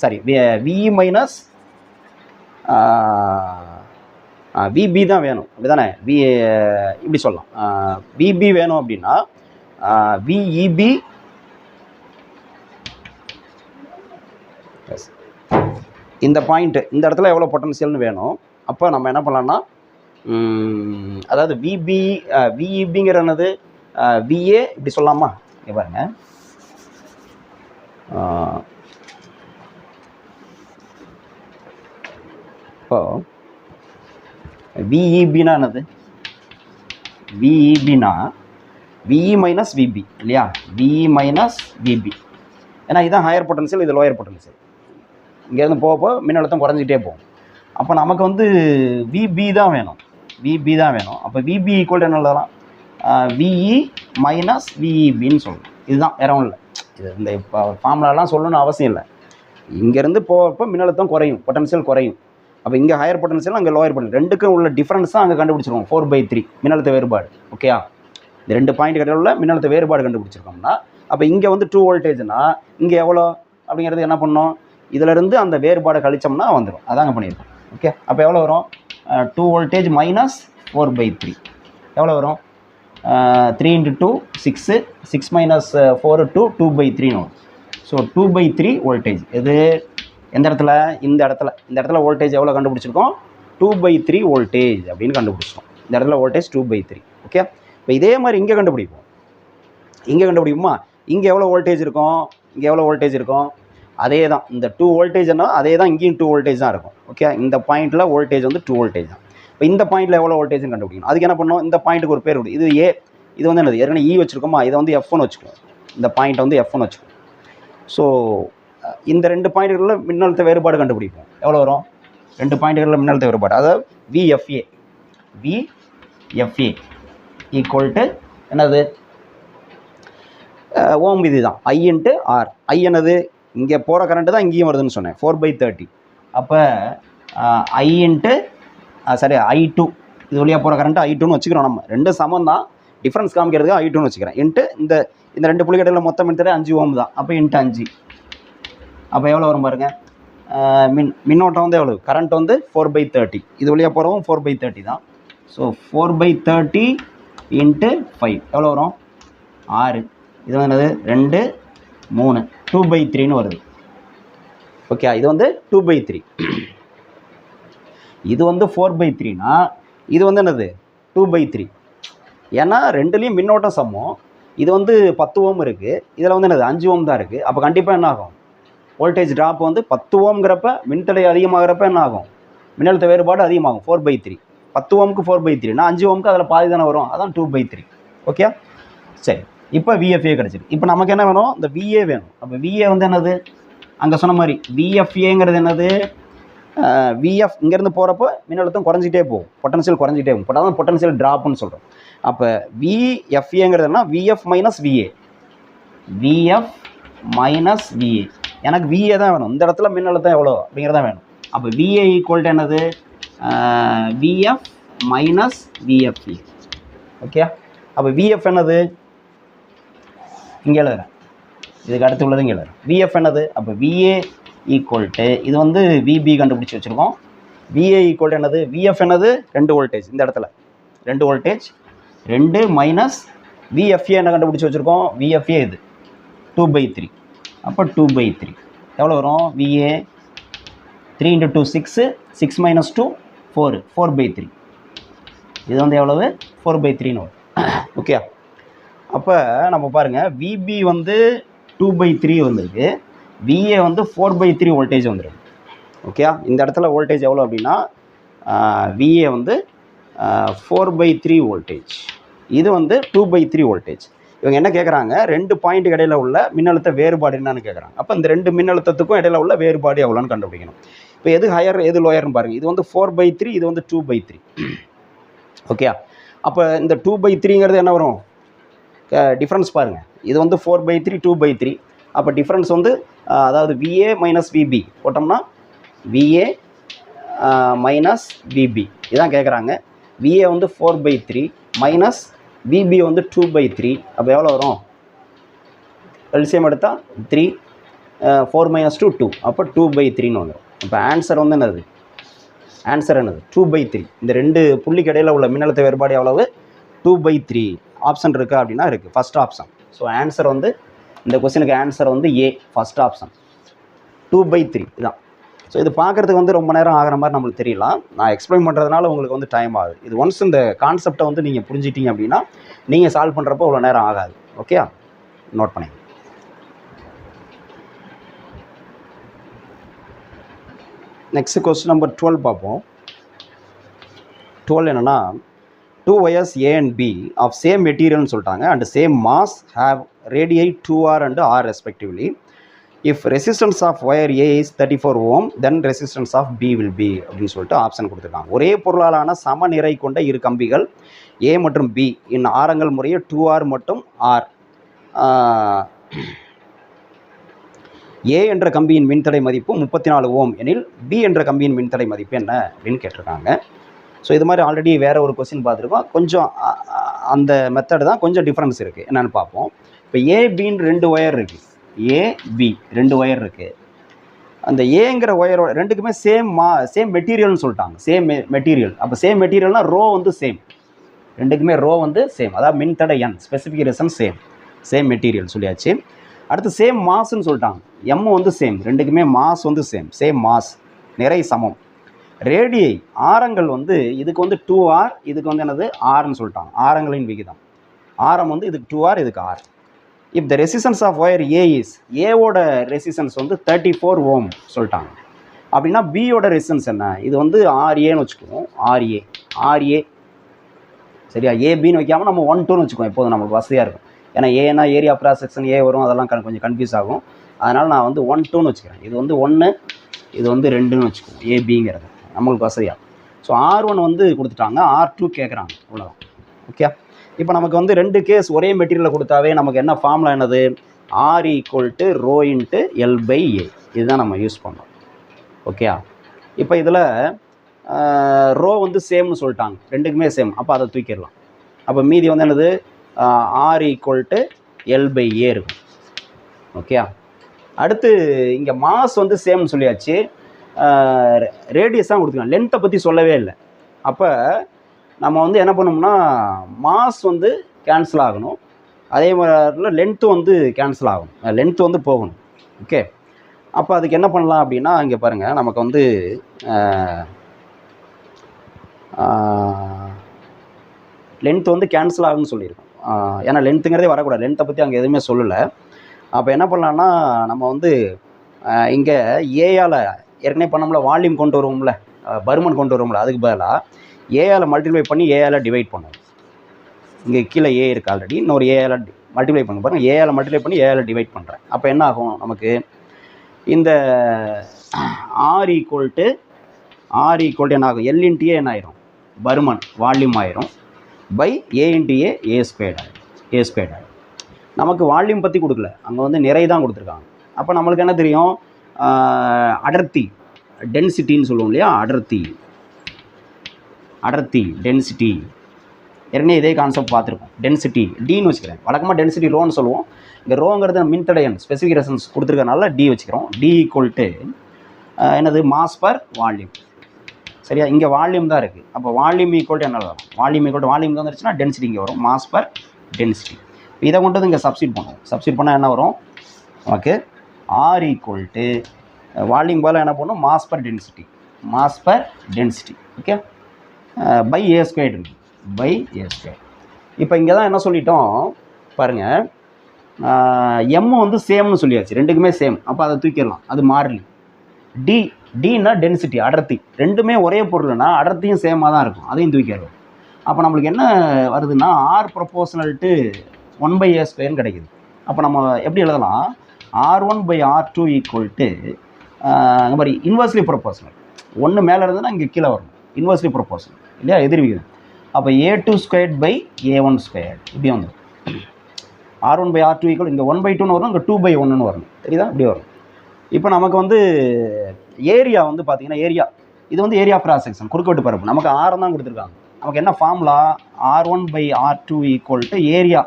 sorry VE minus VB தான் வேணும், அப்படி தானே? இப்படி சொல்லலாம், VB வேணும் அப்படின்னா VEB இந்த பாயிண்ட்டு இந்த இடத்துல எவ்வளோ பொட்டன்ஷியல்னு வேணும். அப்போ நம்ம என்ன பண்ணலாம்னா அதாவது விஇபிங்கிற என்னது விஏ இப்படி சொல்லலாமா? இங்கே பாருங்க, இப்போ விஇபினா என்னது? விஇபினா விஇ மைனஸ் விபி இல்லையா? விஇ மைனஸ் விபி. ஏன்னா இதுதான் ஹையர் பொட்டன்ஷியல், இது லோயர் பொட்டன்ஷியல். இங்கேருந்து போக மின்னழுத்தம் குறைஞ்சிட்டே போகும். அப்போ நமக்கு வந்து விபி தான் வேணும், விபி தான் வேணும். அப்போ விபி ஈக்குவல் என்ன எழுதலாம்? விஇ மைனஸ் விஇபின்னு சொல்லணும். இதுதான் வேற ஒன்றும் இல்லை. இது இந்த இப்போ ஃபார்முலாலாம் சொல்லணும்னு அவசியம் இல்லை. இங்கேருந்து போகிறப்போ மின்னழுத்தம் குறையும், பொட்டன்ஷியல் குறையும். அப்போ இங்கே ஹையர் பொட்டன்ஷியல், அங்கே லோயர் பொட்டன்ஷியல், ரெண்டுக்கும் உள்ள டிஃப்ரென்ஸ் தான் அங்கே கண்டுபிடிச்சிருக்கோம். 4/3 மின்னழுத்த வேறுபாடு. ஓகேயா? இந்த 2 பாயிண்ட் கடையில் உள்ள மின்னழுத்த வேறுபாடு கண்டுபிடிச்சிருக்கோம்னா, அப்போ இங்கே வந்து 2 வோல்டேஜ்னா இங்கே எவ்வளோ அப்படிங்கிறது என்ன பண்ணோம்? இதிலேருந்து அந்த வேறுபாடை கழிச்சோம்னா வந்துடும். அதாங்க பண்ணியிருக்கோம். ஓகே, அப்போ எவ்வளோ வரும்? 2 வோல்டேஜ் மைனஸ் 4/3 எவ்வளோ வரும்? 3 × 2 6, 6 மைனஸ் 4 2, 2/3 வரும். So 2/3 voltage. இது எந்த இடத்துல? இந்த இடத்துல வோல்டேஜ் எவ்வளோ கண்டுபிடிச்சிருக்கோம்? 2/3 வோல்டேஜ் அப்படின்னு கண்டுபிடிச்சிட்டோம். இந்த இடத்துல வோல்டேஜ் 2/3. ஓகே, இப்போ இதே மாதிரி இங்கே கண்டுபிடிப்போம். இங்கே கண்டுபிடிப்போமா? இங்கே எவ்வளோ வோல்டேஜ் இருக்கும்? இங்கே எவ்வளோ வோல்டேஜ் இருக்கும்? அதே தான். இந்த 2 வோல்டேஜ்னா அதே தான் இங்கேயும் 2 வோல்டேஜ் தான் இருக்கும். ஓகே, இந்த பாயிண்ட்டில் வோல்டேஜ் வந்து 2 வோல்டேஜ் தான். இப்போ இந்த பாயிண்ட்டில் எவ்வளோ வோல்டேஜ்னு கண்டுபிடிக்கணும். அதுக்கு என்ன பண்ணணும்? இந்த பாயிண்ட்டுக்கு ஒரு பேர் விடு. இது ஏ, இது வந்து என்னது? ஏற்கனவே இ வச்சுருக்கோமா? இதை வந்து எஃப்னு வச்சுக்குவோம். இந்த பாயிண்ட்டை வந்து எஃப்னு வச்சுக்குவோம். ஸோ இந்த 2 பாயிண்ட்டுகளில் மின்னழுத்த வேறுபாடு கண்டுபிடிப்போம். எவ்வளோ வரும்? 2 பாயிண்ட்டுகளில் மின்னழுத்த வேறுபாடு, அதாவது விஎஃப்ஏ ஈக்குவல் டு என்னது? ஓம் விதி தான். ஐ இன்ட்டு ஆர். ஐ என்னது? இங்கே போகிற கரண்ட்டு தான் இங்கேயும் வருதுன்னு சொன்னேன், 4/30. அப்போ ஐ இன்ட்டு I2, இது வழியாக போகிற கரண்ட்டு I2ன்னு வச்சுக்கிறோம். நம்ம ரெண்டும் சமம் தான், டிஃப்ரென்ஸ் காமிக்கிறதுக்கு I2ன்னு வச்சுக்கிறேன். இன்ட்டு இந்த 2 புள்ளிக்கடையில் மொத்தம் மின்தடை 5 ஓம் தான். அப்போ இன்ட்டு 5. அப்போ எவ்வளோ வரும் பாருங்கள்? மின்னோட்டம் வந்து எவ்வளோ? கரண்ட் வந்து 4/30. இது வழியாக போகிறவும் 4/30 தான். ஸோ 4/30 இன்ட்டு 5 எவ்வளோ வரும்? 6. இது வந்து என்னது? 2 3 2/3ன்னு வருது. ஓகே, இது வந்து 2/3. இது வந்து 4/3னா இது வந்து என்னது? 2/3. ஏன்னா ரெண்டுலேயும் மின்னோட்டம் சமம். இது வந்து 10 ஓம் இருக்குது, இதில் வந்து என்னது? 5 ஓம் தான் இருக்குது. அப்போ கண்டிப்பாக என்ன ஆகும்? வோல்டேஜ் ட்ராப் வந்து 10 ஓம்ங்கிறப்ப மின்தடை அதிகமாகிறப்ப என்ன ஆகும்? மின்னழுத்த வேறுபாடு அதிகமாகும். 4/3. 10 ஓமுக்கு 4/3னா 5 ஓமுக்கு அதில் பாதி தானே வரும். அதான் 2/3. ஓகே, சரி. இப்போ விஎஃப்ஏ கிடச்சிது. இப்போ நமக்கு என்ன வேணும்? இந்த விஏ வேணும். அப்போ விஏ வந்து என்னது? அங்கே சொன்ன மாதிரி விஎஃப்ஏங்கிறது என்னது? விஎஃப் இங்கேருந்து போகிறப்போ மின்னழுத்தம் குறைஞ்சிட்டே போகும், பொட்டன்ஷியல் குறைஞ்சிட்டே போகும். பட் அதான் பொட்டன்ஷியல் ட்ராப்னு சொல்கிறோம். அப்போ விஎஃப்ஏங்கிறதுனா VF minus VA. VF minus VA. எனக்கு விஏ தான் வேணும். இந்த இடத்துல மின்னழுத்தம் எவ்வளோ அப்படிங்கிறதான் வேணும். அப்போ விஏ ஈக்குவல் டு என்னது? VF minus VFA. ஓகே, அப்போ விஎஃப் என்னது? இங்கே எழுதுறேன், இதுக்கு அடுத்து உள்ளது இங்கே எழுதுறேன். விஎஃப் என்னது? அப்போ விஏ ஈக்குவல் டு, இது வந்து விபி கண்டுபிடிச்சி வச்சுருக்கோம். விஏ ஈக்குவல் டு என்னது? விஎஃப் என்னது? 2 வோல்டேஜ். இந்த இடத்துல 2 வோல்டேஜ். 2 மைனஸ் விஎஃப்ஏ என்ன கண்டுபிடிச்சி வச்சுருக்கோம்? விஎஃப்ஏ இது 2/3. அப்போ 2/3 எவ்வளோ வரும்? VA 3 × 2 6, 6 minus 2 4, 4/3. இது வந்து எவ்வளவு? 4/3ன்னு வரும். ஓகே, அப்போ நம்ம பாருங்கள், விபி வந்து 2/3 வந்திருக்கு, விஏ வந்து 4/3 வோல்டேஜ் வந்துருக்கு. ஓகே, இந்த இடத்துல வோல்டேஜ் எவ்வளோ அப்படின்னா விஏ வந்து 4/3 வோல்டேஜ், இது வந்து 2/3 வோல்டேஜ். இவங்க என்ன கேட்குறாங்க? 2 பாயிண்ட் இடையில உள்ள மின்னழுத்த வேறுபாடு என்னன்னு கேட்குறாங்க. அப்போ இந்த 2 மின்னழுத்தத்துக்கும் இடையில உள்ள வேறுபாடு எவ்வளோன்னு கண்டுபிடிக்கணும். இப்போ எது ஹையர் எது லோயர்னு பாருங்கள். இது வந்து 4/3, இது வந்து 2/3. ஓகே, அப்போ இந்த 2/3ங்கிறது என்ன வரும்? டிஃப்ரென்ஸ் பாருங்கள். இது வந்து 4/3, 2/3. அப்போ டிஃப்ரென்ஸ் வந்து அதாவது விஏ மைனஸ் விபி போட்டோம்னா விஏ மைனஸ் விபி இதான் கேட்குறாங்க. விஏ வந்து 4/3 மைனஸ் விபி வந்து 2/3. அப்போ எவ்வளோ வரும்? எல்சிஎம் எடுத்தால் 3, 4 மைனஸ் 2 2. அப்போ 2/3ன்னு வந்துடும். இப்போ ஆன்சர் வந்து என்னது? ஆன்சர் என்னது? 2/3. இந்த 2 புள்ளிக்கு இடையில் உள்ள மின்னழுத்த வேறுபாடு எவ்வளவு? 2/3. ஆப்ஷன் இருக்கா அப்படின்னா இருக்குது, ஃபஸ்ட் ஆப்ஷன். ஸோ ஆன்சர் வந்து இந்த கொஸ்டினுக்கு ஆன்சர் வந்து ஏ, ஃபஸ்ட் ஆப்ஷன் 2/3 இதான். ஸோ இது பார்க்குறதுக்கு வந்து ரொம்ப நேரம் ஆகிற மாதிரி நம்மளுக்கு தெரியலாம். நான் எக்ஸ்பிளைன் பண்ணுறதுனால உங்களுக்கு வந்து டைம் ஆகுது. இது ஒன்ஸ் இந்த கான்செப்டை வந்து நீங்கள் புரிஞ்சிட்டிங்க அப்படின்னா நீங்கள் சால்வ் பண்ணுறப்போ இவ்வளோ நேரம் ஆகாது. ஓகே, நோட் பண்ணி. நெக்ஸ்ட் கொஸ்டின் நம்பர் 12 பார்ப்போம். 12 என்னென்னா, 2 wires A and B of same material சொல்லிட்டாங்க and same mass have radii 2r and r respectively. If resistance of wire A is 34 ohm, then resistance of B will be அப்படின்னு சொல்லிட்டு ஆப்ஷன் கொடுத்துருக்காங்க. ஒரே பொருளாலான சம நிறை கொண்ட இரு கம்பிகள் A மற்றும் B இன் ஆரங்கள் முறையே 2r மற்றும் r. A என்ற கம்பியின் மின்தடை மதிப்பு 34 ஓம் எனில் B என்ற கம்பியின் மின்தடை மதிப்பு என்ன அப்படின்னு கேட்டிருக்காங்க. ஸோ இது மாதிரி ஆல்ரெடி வேறு ஒரு கொஸ்டின் பார்த்துருக்கோம். கொஞ்சம் அந்த மெத்தடு தான் கொஞ்சம் டிஃப்ரென்ஸ் இருக்குது. என்னென்னு பார்ப்போம். இப்போ ஏபின்னு 2 ஒயர் இருக்குது. ஏபி 2 ஒயர் இருக்குது. அந்த ஏங்கிற ஒயரோட ரெண்டுக்குமே சேம் மெட்டீரியல்னு சொல்லிட்டாங்க. Same material. அப்போ சேம் மெட்டீரியல்னால் ரோ வந்து சேம். ரெண்டுக்குமே ரோ வந்து சேம். அதாவது மின்தடை எண் ஸ்பெசிஃபிகேஷன் சேம் மெட்டீரியல் சொல்லியாச்சு. அடுத்து சேம் மாஸ்ன்னு சொல்லிட்டாங்க. எம் வந்து சேம். ரெண்டுக்குமே மாஸ் வந்து சேம் மாஸ், நிறை சமம். ரேடியை ஆரங்கள் வந்து இதுக்கு வந்து 2r, இதுக்கு வந்து என்னது ஆர்ன்னு சொல்லிட்டாங்க. ஆரங்களின் விகிதம். ஆரம் வந்து இதுக்கு 2r, இதுக்கு r. If the resistance of wire A is, ஏவோட ரெசிஸ்டன்ஸ் வந்து 34 ஓம் சொல்லிட்டாங்க. அப்படின்னா பியோட ரெசிஸ்டன்ஸ் என்ன? இது வந்து ஆர்ஏன்னு வச்சுக்குவோம். ஆர்ஏ சரியா? ஏபின்னு வைக்காமல் நம்ம 1-2ன்னு வச்சுக்குவோம். எப்போதும் நமக்கு வசதியாக இருக்கும். ஏன்னா ஏன்னா ஏரியா கிராஸ் செக்ஷன் ஏ வரும், அதெல்லாம் கொஞ்சம் கன்ஃபியூஸ் ஆகும். அதனால் நான் வந்து 1-2ன்னு வச்சுக்கிறேன். இது வந்து 1, இது வந்து 2ன்னு வச்சுக்குவோம். ஏபிங்கிறது நம்மளுக்கு வசதியாக. ஸோ R1 வந்து கொடுத்துட்டாங்க, R2 கேட்குறாங்க. அவ்வளோதான். ஓகே, இப்போ நமக்கு வந்து 2 கேஸ் ஒரே மெட்டீரியலில் கொடுத்தாவே நமக்கு என்ன ஃபார்முலா என்னது? R = ρ × L/A. இதுதான் நம்ம யூஸ் பண்ணோம். ஓகே, இப்போ இதில் ரோ வந்து சேம்னு சொல்லிட்டாங்க. ரெண்டுக்குமே சேம். அப்போ அதை தூக்கிடலாம். அப்போ மீதி வந்து என்னது? R = L/A இருக்கும். ஓகே, அடுத்து இங்கே மாஸ் வந்து சேம்னு சொல்லியாச்சு. ரேடியஸ் தான் கொடுத்துக்கலாம். லென்த்தை பற்றி சொல்லவே இல்லை. அப்போ நம்ம வந்து என்ன பண்ணோம்னா மாஸ் வந்து கேன்சல் ஆகணும், அதே மாதிரி லென்த்து வந்து கேன்சல் ஆகணும், லென்த்து வந்து போகணும். ஓகே, அப்போ அதுக்கு என்ன பண்ணலாம் அப்படின்னா, இங்கே பாருங்கள், நமக்கு வந்து லென்த் வந்து கேன்சல் ஆகுன்னு சொல்லியிருக்கோம். ஏன்னா லென்த்துங்கிறதே வரக்கூடாது. லென்த்தை பற்றி அங்கே எதுவுமே சொல்லலை. அப்போ என்ன பண்ணலான்னா, நம்ம வந்து இங்கே ஏயால் ஏற்கனவே பண்ணோம்ல, வால்யூம் கொண்டு வருவோம்ல, பருமன் கொண்டு வருவோம்ல, அதுக்கு பதிலாக ஏயால் மல்டிப்ளை பண்ணி ஏயால் டிவைட் பண்ணுவோம். இங்கே கீழே ஏ இருக்குது ஆல்ரெடி, இன்னொரு ஏயால் மல்டிப்ளை பண்ண பாருங்கள். ஏயால் மல்டிப்ளை பண்ணி ஏயால் டிவைட் பண்ணுறேன். அப்போ என்ன ஆகும்? நமக்கு இந்த R = என்ன ஆகும்? L × A என்ன ஆயிரும்? பருமன் வால்யூம் ஆயிரும். பை A × A ஸ்கொயர்ட் ஆயிரும். நமக்கு வால்யூம் பற்றி கொடுக்கல, அங்கே வந்து நிறை தான் கொடுத்துருக்காங்க. அப்போ நம்மளுக்கு என்ன தெரியும்? அடர்த்தி, டென்சிட்டின்னு சொல்லுவோம் இல்லையா? அடர்த்தி டென்சிட்டி. ஏற்கனவே இதே கான்செப்ட் பார்த்துருக்கோம். டென்சிட்டி டின்னு வச்சுக்கிறேன். வழக்கமாக டென்சிட்டி ரோன்னு சொல்லுவோம். இங்கே ரோங்கிறது மின்தடையன் ஸ்பெசிஃபிகேஷன்ஸ் கொடுத்துருக்கனால டி வச்சுக்கிறோம். D = என்னது? Mass per volume. சரியா? இங்கே வால்யூம் தான் இருக்குது. அப்போ வால்யூம் = என்ன வரும்? வால்யூம் தான் வந்துருச்சுன்னா டென்சிட்டி இங்கே வரும். Mass per density. இதை கொண்டு வந்து இங்கே சப்ஸ்டிட் பண்ணுவோம். சப்ஸ்டிட் பண்ணால் என்ன வரும்? ஓகே, R = வால்யூம் போல் என்ன பண்ணும்? Mass per density. Okay, pi A squared இருக்குது. Pi A square. இப்போ இங்கே தான் என்ன சொல்லிட்டோம் பாருங்கள், M வந்து சேம்னு சொல்லியாச்சு. ரெண்டுக்குமே சேம். அப்போ அதை தூக்கிடலாம். அது மாறிலி. டின்னா டென்சிட்டி, அடர்த்தி. ரெண்டுமே ஒரே பொருள்னா அடர்த்தியும் சேமாக தான் இருக்கும். அதையும் தூக்கிடலாம். அப்போ நம்மளுக்கு என்ன வருதுன்னா R ∝ 1/A ஸ்கொயர்னு கிடைக்குது. அப்போ நம்ம எப்படி எழுதலாம்? R1/R2 = மாதிரி இன்வெர்ஸ்லி ப்ரொபோர்ஷனல். 1 மேலே இருந்ததுன்னா இங்கே கீழே வரணும். இன்வெர்ஸ்லி ப்ரொபோர்ஷனல் இல்லையா? எதிர்விகிதம். அப்போ A2/A1². இப்படி வந்துடும். R1/R2 இங்கே 1/2ன்னு வரும், இங்கே 2/1ன்னு வரணும். தெரியுதா? இப்படி வரும். இப்போ நமக்கு வந்து ஏரியா வந்து பார்த்தீங்கன்னா, இது வந்து ஏரியா கிராஸ் செக்ஷன், குறுக்குவெட்டு பரப்பு. நமக்கு ஆரம் தான் கொடுத்துருக்காங்க. நமக்கு என்ன ஃபார்முலா? R1/R2 area.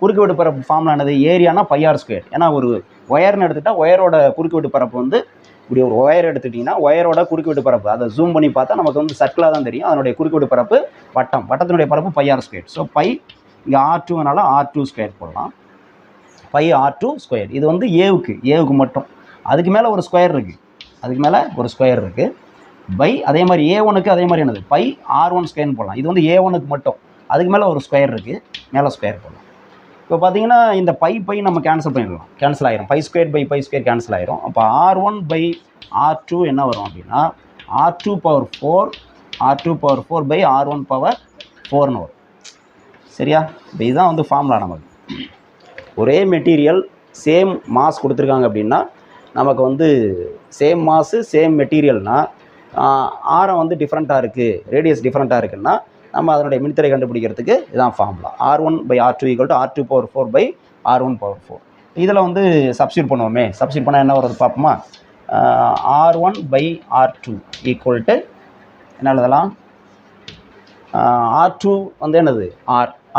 குறுக்குவெட்டு பரப்பு ஃபார்முலா என்னது? ஏரியானா πr². ஏன்னா ஒரு ஒயர்னு எடுத்துகிட்டா ஒயரோட குறுக்குவெட்டு பரப்பு வந்து இப்படி ஒரு ஒயர் எடுத்துட்டிங்கன்னா ஒயரோட குறுக்குவெட்டு பரப்பு, அதை ஜூம் பண்ணி பார்த்தா நமக்கு வந்து சர்க்கிளாக தான் தெரியும். அதனுடைய குறுக்குவெட்டு பரப்பு வட்டத்தினுடைய பரப்பு πr². ஸோ பை இங்கே R2னால R2² போடலாம். πr2². இது வந்து ஏவுக்கு மட்டும். அதுக்கு மேலே ஒரு ஸ்கொயர் இருக்குது. அதுக்கு மேலே ஒரு ஸ்கொயர் இருக்குது. பை அதே மாதிரி A1க்கு அதே மாதிரி என்னது பை R1 ஸ்கொயர்னு போடலாம். இது வந்து A1க்கு மட்டும், அதுக்கு மேலே ஒரு ஸ்கொயர் இருக்குது, மேலே ஸ்கொயர் போடலாம். இப்போ பார்த்தீங்கன்னா இந்த பை நம்ம கேன்சல் பண்ணிடலாம், கேன்சல் ஆயிரும். Pi square by pi square cancel ஆயிரும். அப்போ R1 பை R2 என்ன வரும் அப்படின்னா R2 power 4 by R1 power 4ன்னு வரும். சரியா? இப்போ இதுதான் வந்து ஃபார்முலா. நமக்கு ஒரே மெட்டீரியல் சேம் மாஸ் கொடுத்துருக்காங்க அப்படின்னா, நமக்கு வந்து சேம் மாஸு சேம் மெட்டீரியல்னால் ஆரம் வந்து டிஃப்ரெண்ட்டாக இருக்குது, ரேடியஸ் டிஃப்ரெண்ட்டாக இருக்குன்னா நம்ம அதனுடைய மின்தடை கண்டுபிடிக்கிறதுக்கு இதுதான் formula. R1 by R2 equal to R2 power 4 by R1 power 4. இதில் வந்து சப்ஸ்டியூட் பண்ணுவோமே, சப்ஸ்டியூட் பண்ணால் என்ன வருது பார்ப்போமா? R1 by R2 equal to என்ன எழுதலாம்? R2 வந்து என்னது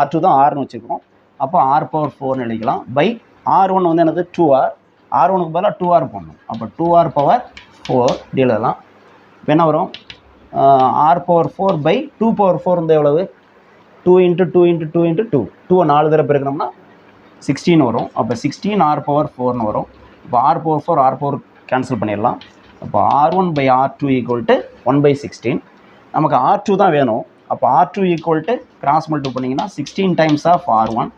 R2 தான் Rன்னு வச்சுருக்கோம். அப்போ R பவர் 4ன்னு எழுதிக்கலாம். பை R1 வந்து என்னது 2R, R1க்கு பதிலாக 2R போடணும். அப்போ 2R பவர் 4 இப்படி எழுதலாம். இப்போ என்ன வரும்? R பவர் 4 பை 2 பவர் 4 வந்து எவ்வளவு? 2 இன்ட்டு 2 இன்ட்டு 2 இன்ட்டு 2, 2 4 தடவை பெருக்கணும்னா 16 வரும். அப்போ 16 R பவர் 4ன்னு வரும். இப்போ R power 4 R power cancel பண்ணிடலாம். அப்போ R1 by R2 equal to 1/16. நமக்கு R2 தான் வேணும். அப்போ R2 equal to cross multiple பண்ணிங்கன்னா 16 டைம்ஸ் ஆஃப் R1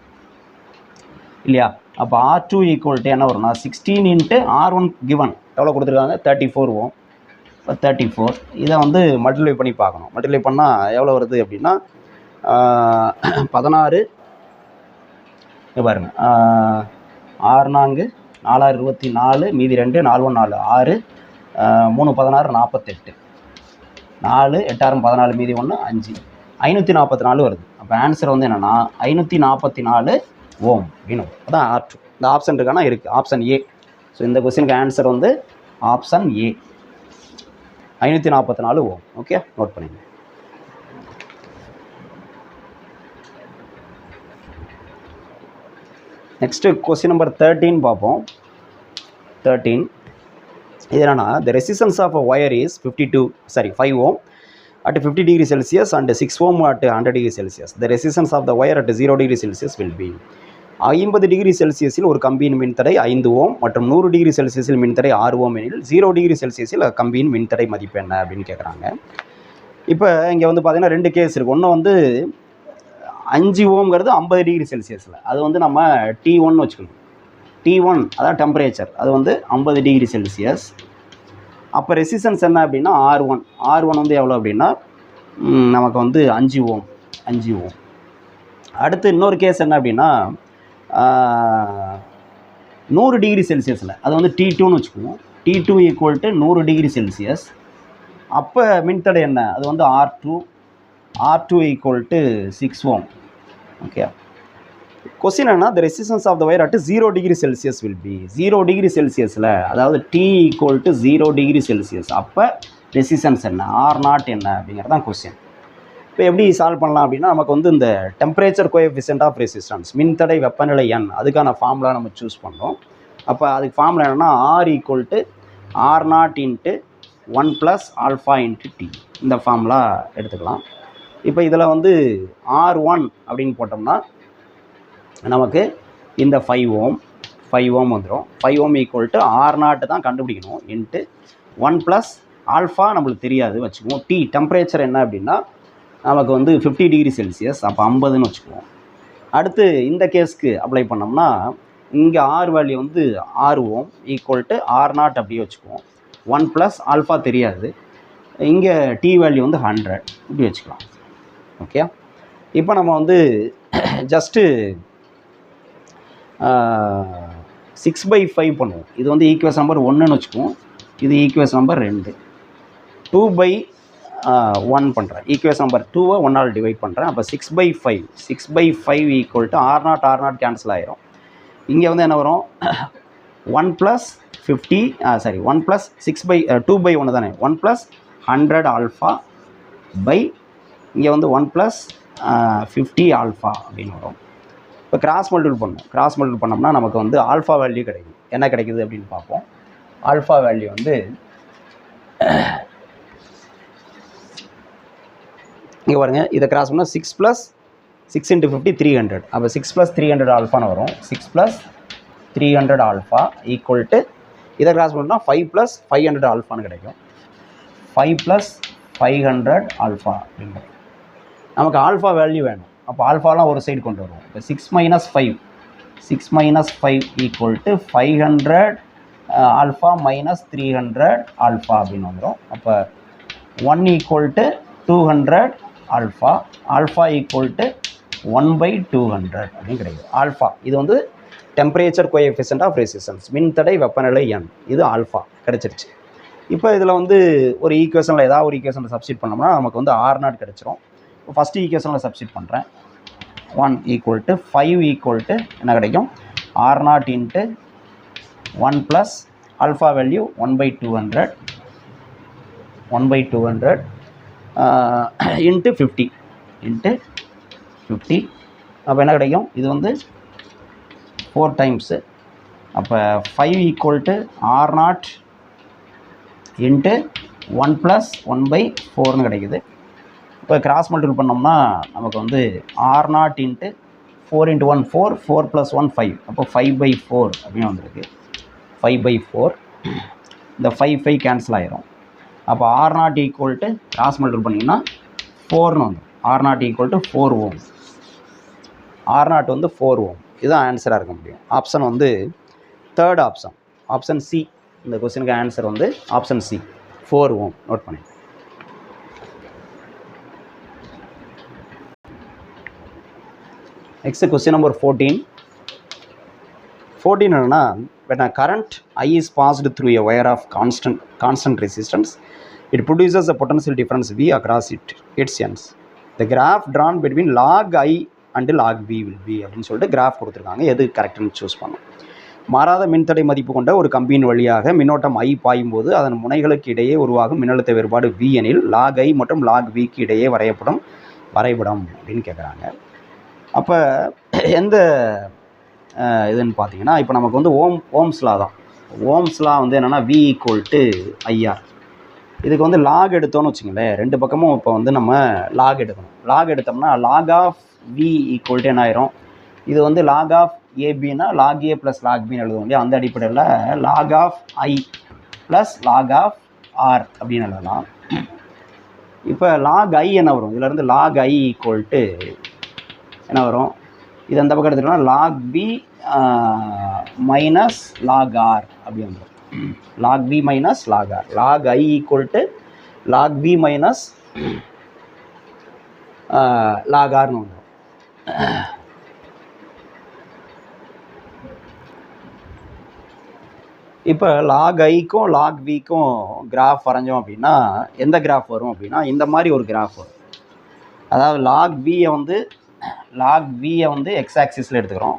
இல்லையா? அப்போ R2 ஈக்குவல் டு என்ன வரும்னா 16 இன்ட்டு R1 கிவன் எவ்வளோ கொடுத்துருக்காங்க? 34 Ω. இப்போ 34 இதை வந்து மல்டிப்ளை பண்ணி பார்க்கணும். மல்டிப்ளை பண்ணால் எவ்வளோ வருது அப்படின்னா 16 பாருங்கள், 6 4 4 24, மீதி 2 4 1 4 6 3 16 48, 4 8 14, மீதி 1 5, 544 வருது. அப்போ ஆன்சர் வந்து என்னென்னா 544 Ω வேணும். அதான் R2. இந்த ஆப்ஷன் இருக்கானா? இருக்குது, ஆப்ஷன் A. ஸோ இந்த கொஸ்டினுக்கு ஆன்சர் வந்து ஆப்ஷன் A, 544 Ω. ஓகே, நோட் பண்ணிங்க. நெக்ஸ்ட்டு கொஸ்டின் நம்பர் 13 பார்ப்போம். 13 இது என்னன்னா, the resistance of a wire is 5 Ω at 50 degrees Celsius and 6 Ω at 100 degrees Celsius. The resistance of the wire at 0 degrees Celsius will be 50 degree செல்சியஸில் ஒரு கம்பியின் மின்தடை 5 Ω மற்றும் 100 டிகிரி செல்சியஸில் மின்தடை 6 Ω எனில் 0 டிகிரி செல்சியஸில் கம்பியின் மின்தடை மதிப்பு என்ன அப்படின்னு கேட்குறாங்க. இப்போ இங்கே வந்து பார்த்தீங்கன்னா 2 கேஸ் இருக்குது. ஒன்று வந்து 5 Ωங்கிறது 50 டிகிரி செல்சியஸில், அது வந்து நம்ம T1 வச்சுக்கணும். T1 அதான் டெம்பரேச்சர், அது வந்து 50 டிகிரி செல்சியஸ். அப்போ ரெசிஸ்டன்ஸ் என்ன அப்படின்னா R1 வந்து எவ்வளோ அப்படின்னா நமக்கு வந்து 5 Ω. அடுத்து இன்னொரு கேஸ் என்ன அப்படின்னா 100 டிகிரி செல்சியஸில், அது வந்து T2ன்னு வச்சுக்குவோம். T2 equal to 100 degree Celsius. அப்போ மின்தடை என்ன? அது வந்து R2 equal to 6 Ω. Okay, question என்ன? The resistance of the wire at 0 degree Celsius will be 0 degree செல்சியஸில், அதாவது T equal to 0 degree Celsius. அப்போ ரெசிஸ்டன்ஸ் என்ன? R0 என்ன அப்படிங்கிறது தான் கொஸ்டின். இப்போ எப்படி சால்வ் பண்ணலாம் அப்படின்னா, நமக்கு வந்து இந்த டெம்பரேச்சர் கோஎஃபிஷியன்ட் ஆஃப் ரெசிஸ்டன்ஸ், மின்தடை வெப்பநிலை எண், அதுக்கான ஃபார்முலா நம்ம சூஸ் பண்ணோம். அப்போ அதுக்கு ஃபார்முலா என்னென்னா R equal to R0 into 1 + α into T. இந்த ஃபார்முலா எடுத்துக்கலாம். இப்போ இதில் வந்து R1 அப்படின்னு போட்டோம்னா நமக்கு இந்த 5 Ω வந்துடும். 5 Ω ஈக்குவல் டு R0 தான் கண்டுபிடிக்கணும் இன்ட்டு 1 + α நம்மளுக்கு தெரியாது வச்சுக்குவோம். T டெம்பரேச்சர் என்ன அப்படின்னா நமக்கு வந்து 50 டிகிரி செல்சியஸ், அப்போ 50ன்னு வச்சுக்குவோம். அடுத்து இந்த கேஸ்க்கு அப்ளை பண்ணோம்னா இங்கே R வேல்யூ வந்து 6 Ω ஈக்குவல் டு R0 அப்படியே வச்சுக்குவோம். 1 + α தெரியாது, இங்கே T வேல்யூ வந்து 100 இப்படி வச்சுக்கலாம். ஓகே, இப்போ நம்ம வந்து ஜஸ்ட்டு 6/5 பண்ணுவோம். இது வந்து ஈக்குவேஷன் நம்பர் 1ன்னு வச்சுக்குவோம். இது ஈக்குவேஷன் நம்பர் 2. 2/1 பண்ணுறேன். ஈக்குவேஷன் நம்பர் 2வை 1ஆல் டிவைட் பண்ணுறேன். அப்போ 6/5 ஈக்குவல் டு R0 கேன்சல் ஆகிரும். இங்கே வந்து என்ன வரும்? 1 + 50 1 + 2/1 தானே, 1 + 100 α பை இங்கே வந்து 1 + 50 α அப்படின்னு வரும். இப்போ கிராஸ் மல்டிபிள் பண்ணோம்னா நமக்கு வந்து ஆல்ஃபா வேல்யூ கிடைக்கும். என்ன கிடைக்குது அப்படின்னு பார்ப்போம். ஆல்ஃபா வேல்யூ வந்து இங்கே பாருங்கள், இதை கிராஸ் பண்ணால் 6 + 6 × 50 300. அப்போ 6 + 300 ஆல்ஃபான்னு வரும். 6 + 300 ஆல்ஃபா ஈக்குவல் டு இதை கிராஸ் பண்ணால் 5 + 500 ஆல்ஃபான்னு கிடைக்கும். 5 + 500 ஆல்ஃபா அப்படிங்கிறது. நமக்கு ஆல்ஃபா வேல்யூ வேணும். அப்போ ஆல்ஃபாலாம் ஒரு சைடு கொண்டு வருவோம். இப்போ 6 - 5 = 500 ஆல்ஃபா மைனஸ் 300 ஆல்ஃபா அப்படின்னு வந்துடும். அப்போ 1 = 200 ஆல்ஃபா, ஆல்ஃபா = 1/200 அப்படின்னு கிடைக்கும். ஆல்ஃபா இது வந்து டெம்பரேச்சர் கோஎஃபிஷியன்ட் ஆஃப் ரெசிஸ்டன்ஸ், மின்தடை வெப்பநிலை எண், இது ஆல்ஃபா கிடைச்சிருச்சு. இப்போ இதில் வந்து ஒரு ஈக்குவேஷனில் ஏதாவது ஒரு ஈக்குவேஷனில் சப்ஸ்டிட் பண்ணோம்னா நமக்கு வந்து R0 கிடைச்சிரும். இப்போ ஃபஸ்ட்டு ஈக்குவேஷனில் சப்ஸ்டிட் பண்ணுறேன். 1 = 5 என்ன கிடைக்கும்? R0 × 1 + ஆல்ஃபா வேல்யூ 1/200 × 50 அப்போ என்ன கிடைக்கும்? இது வந்து 4 டைம்ஸு. அப்போ 5 = R0 × 1 + 1/4ன்னு கிடைக்குது. இப்போ கிராஸ் மல்டிபிள் பண்ணோம்னா நமக்கு வந்து R0 × 4 × 1 4, 4 + 1 5, அப்போ 5/4 அப்படின்னு வந்திருக்கு. 5/4. இந்த 5 கேன்சல் ஆயிரும். அப்போ R0 = கிராஸ் மல்டிபிள் பண்ணிங்கன்னா 4ன்னு வந்துடும். R0 = 4 ஓம். R0 வந்து 4 ஓம். இதுதான் ஆன்சராக இருக்க முடியும். ஆப்ஷன் வந்து தேர்ட் ஆப்ஷன், ஆப்ஷன் சி. இந்த கொஸ்டினுக்கு ஆன்சர் வந்து ஆப்ஷன் சி, 4 ஓம். நோட் பண்ணி. Next question number 14. என்னன்னா, when a current I is passed through a wire of constant resistance, it produces a potential difference V across its ends. The graph drawn between log I and log V will be அப்படின்னு சொல்லிட்டு கிராஃப் கொடுத்துருக்காங்க. எது கரெக்டுன்னு சூஸ் பண்ணும். மாறாத மின்தடை மதிப்பு கொண்ட ஒரு கம்பியின் வழியாக மின்னோட்டம் I பாயும் போது அதன் முனைகளுக்கு இடையே உருவாகும் மின்னழுத்த வேறுபாடு V எனில் log I மற்றும் log Vக்கு இடையே வரையப்படும் வரைபடம் அப்படின்னு கேட்குறாங்க. அப்போ எந்த இதுன்னு பார்த்தீங்கன்னா, இப்போ நமக்கு வந்து ஓம்ஸ்லா தான். ஓம்ஸ்லா வந்து என்னென்னா V = IR. இதுக்கு வந்து லாக் எடுத்தோன்னு வச்சுங்களேன், ரெண்டு பக்கமும் இப்போ வந்து நம்ம லாக் எடுக்கணும். லாக் எடுத்தோம்னா log of V = என்ன ஆயிரும்? இது வந்து log of ABனா log A + log Bன்னு எழுதுவோம் இல்லையா? அந்த அடிப்படையில் log of I + log of R அப்படின்னு எழுதலாம். இப்போ log I என்ன வரும்? இதிலேருந்து log I = என்ன வரும்? இது அந்த பக்கம் எடுத்துட்டோம்னா log B minus log R அப்படி வந்துடும். log B minus log R. log I = log B minus log Rன்னு வந்துடும். இப்போ log Iக்கும் log Vக்கும் கிராஃப் வரைஞ்சோம் அப்படின்னா எந்த கிராஃப் வரும் அப்படின்னா, இந்த மாதிரி ஒரு கிராஃப் வரும். அதாவது log V வந்து எக்ஸ் ஆக்சிஸில் எடுத்துக்கிறோம்,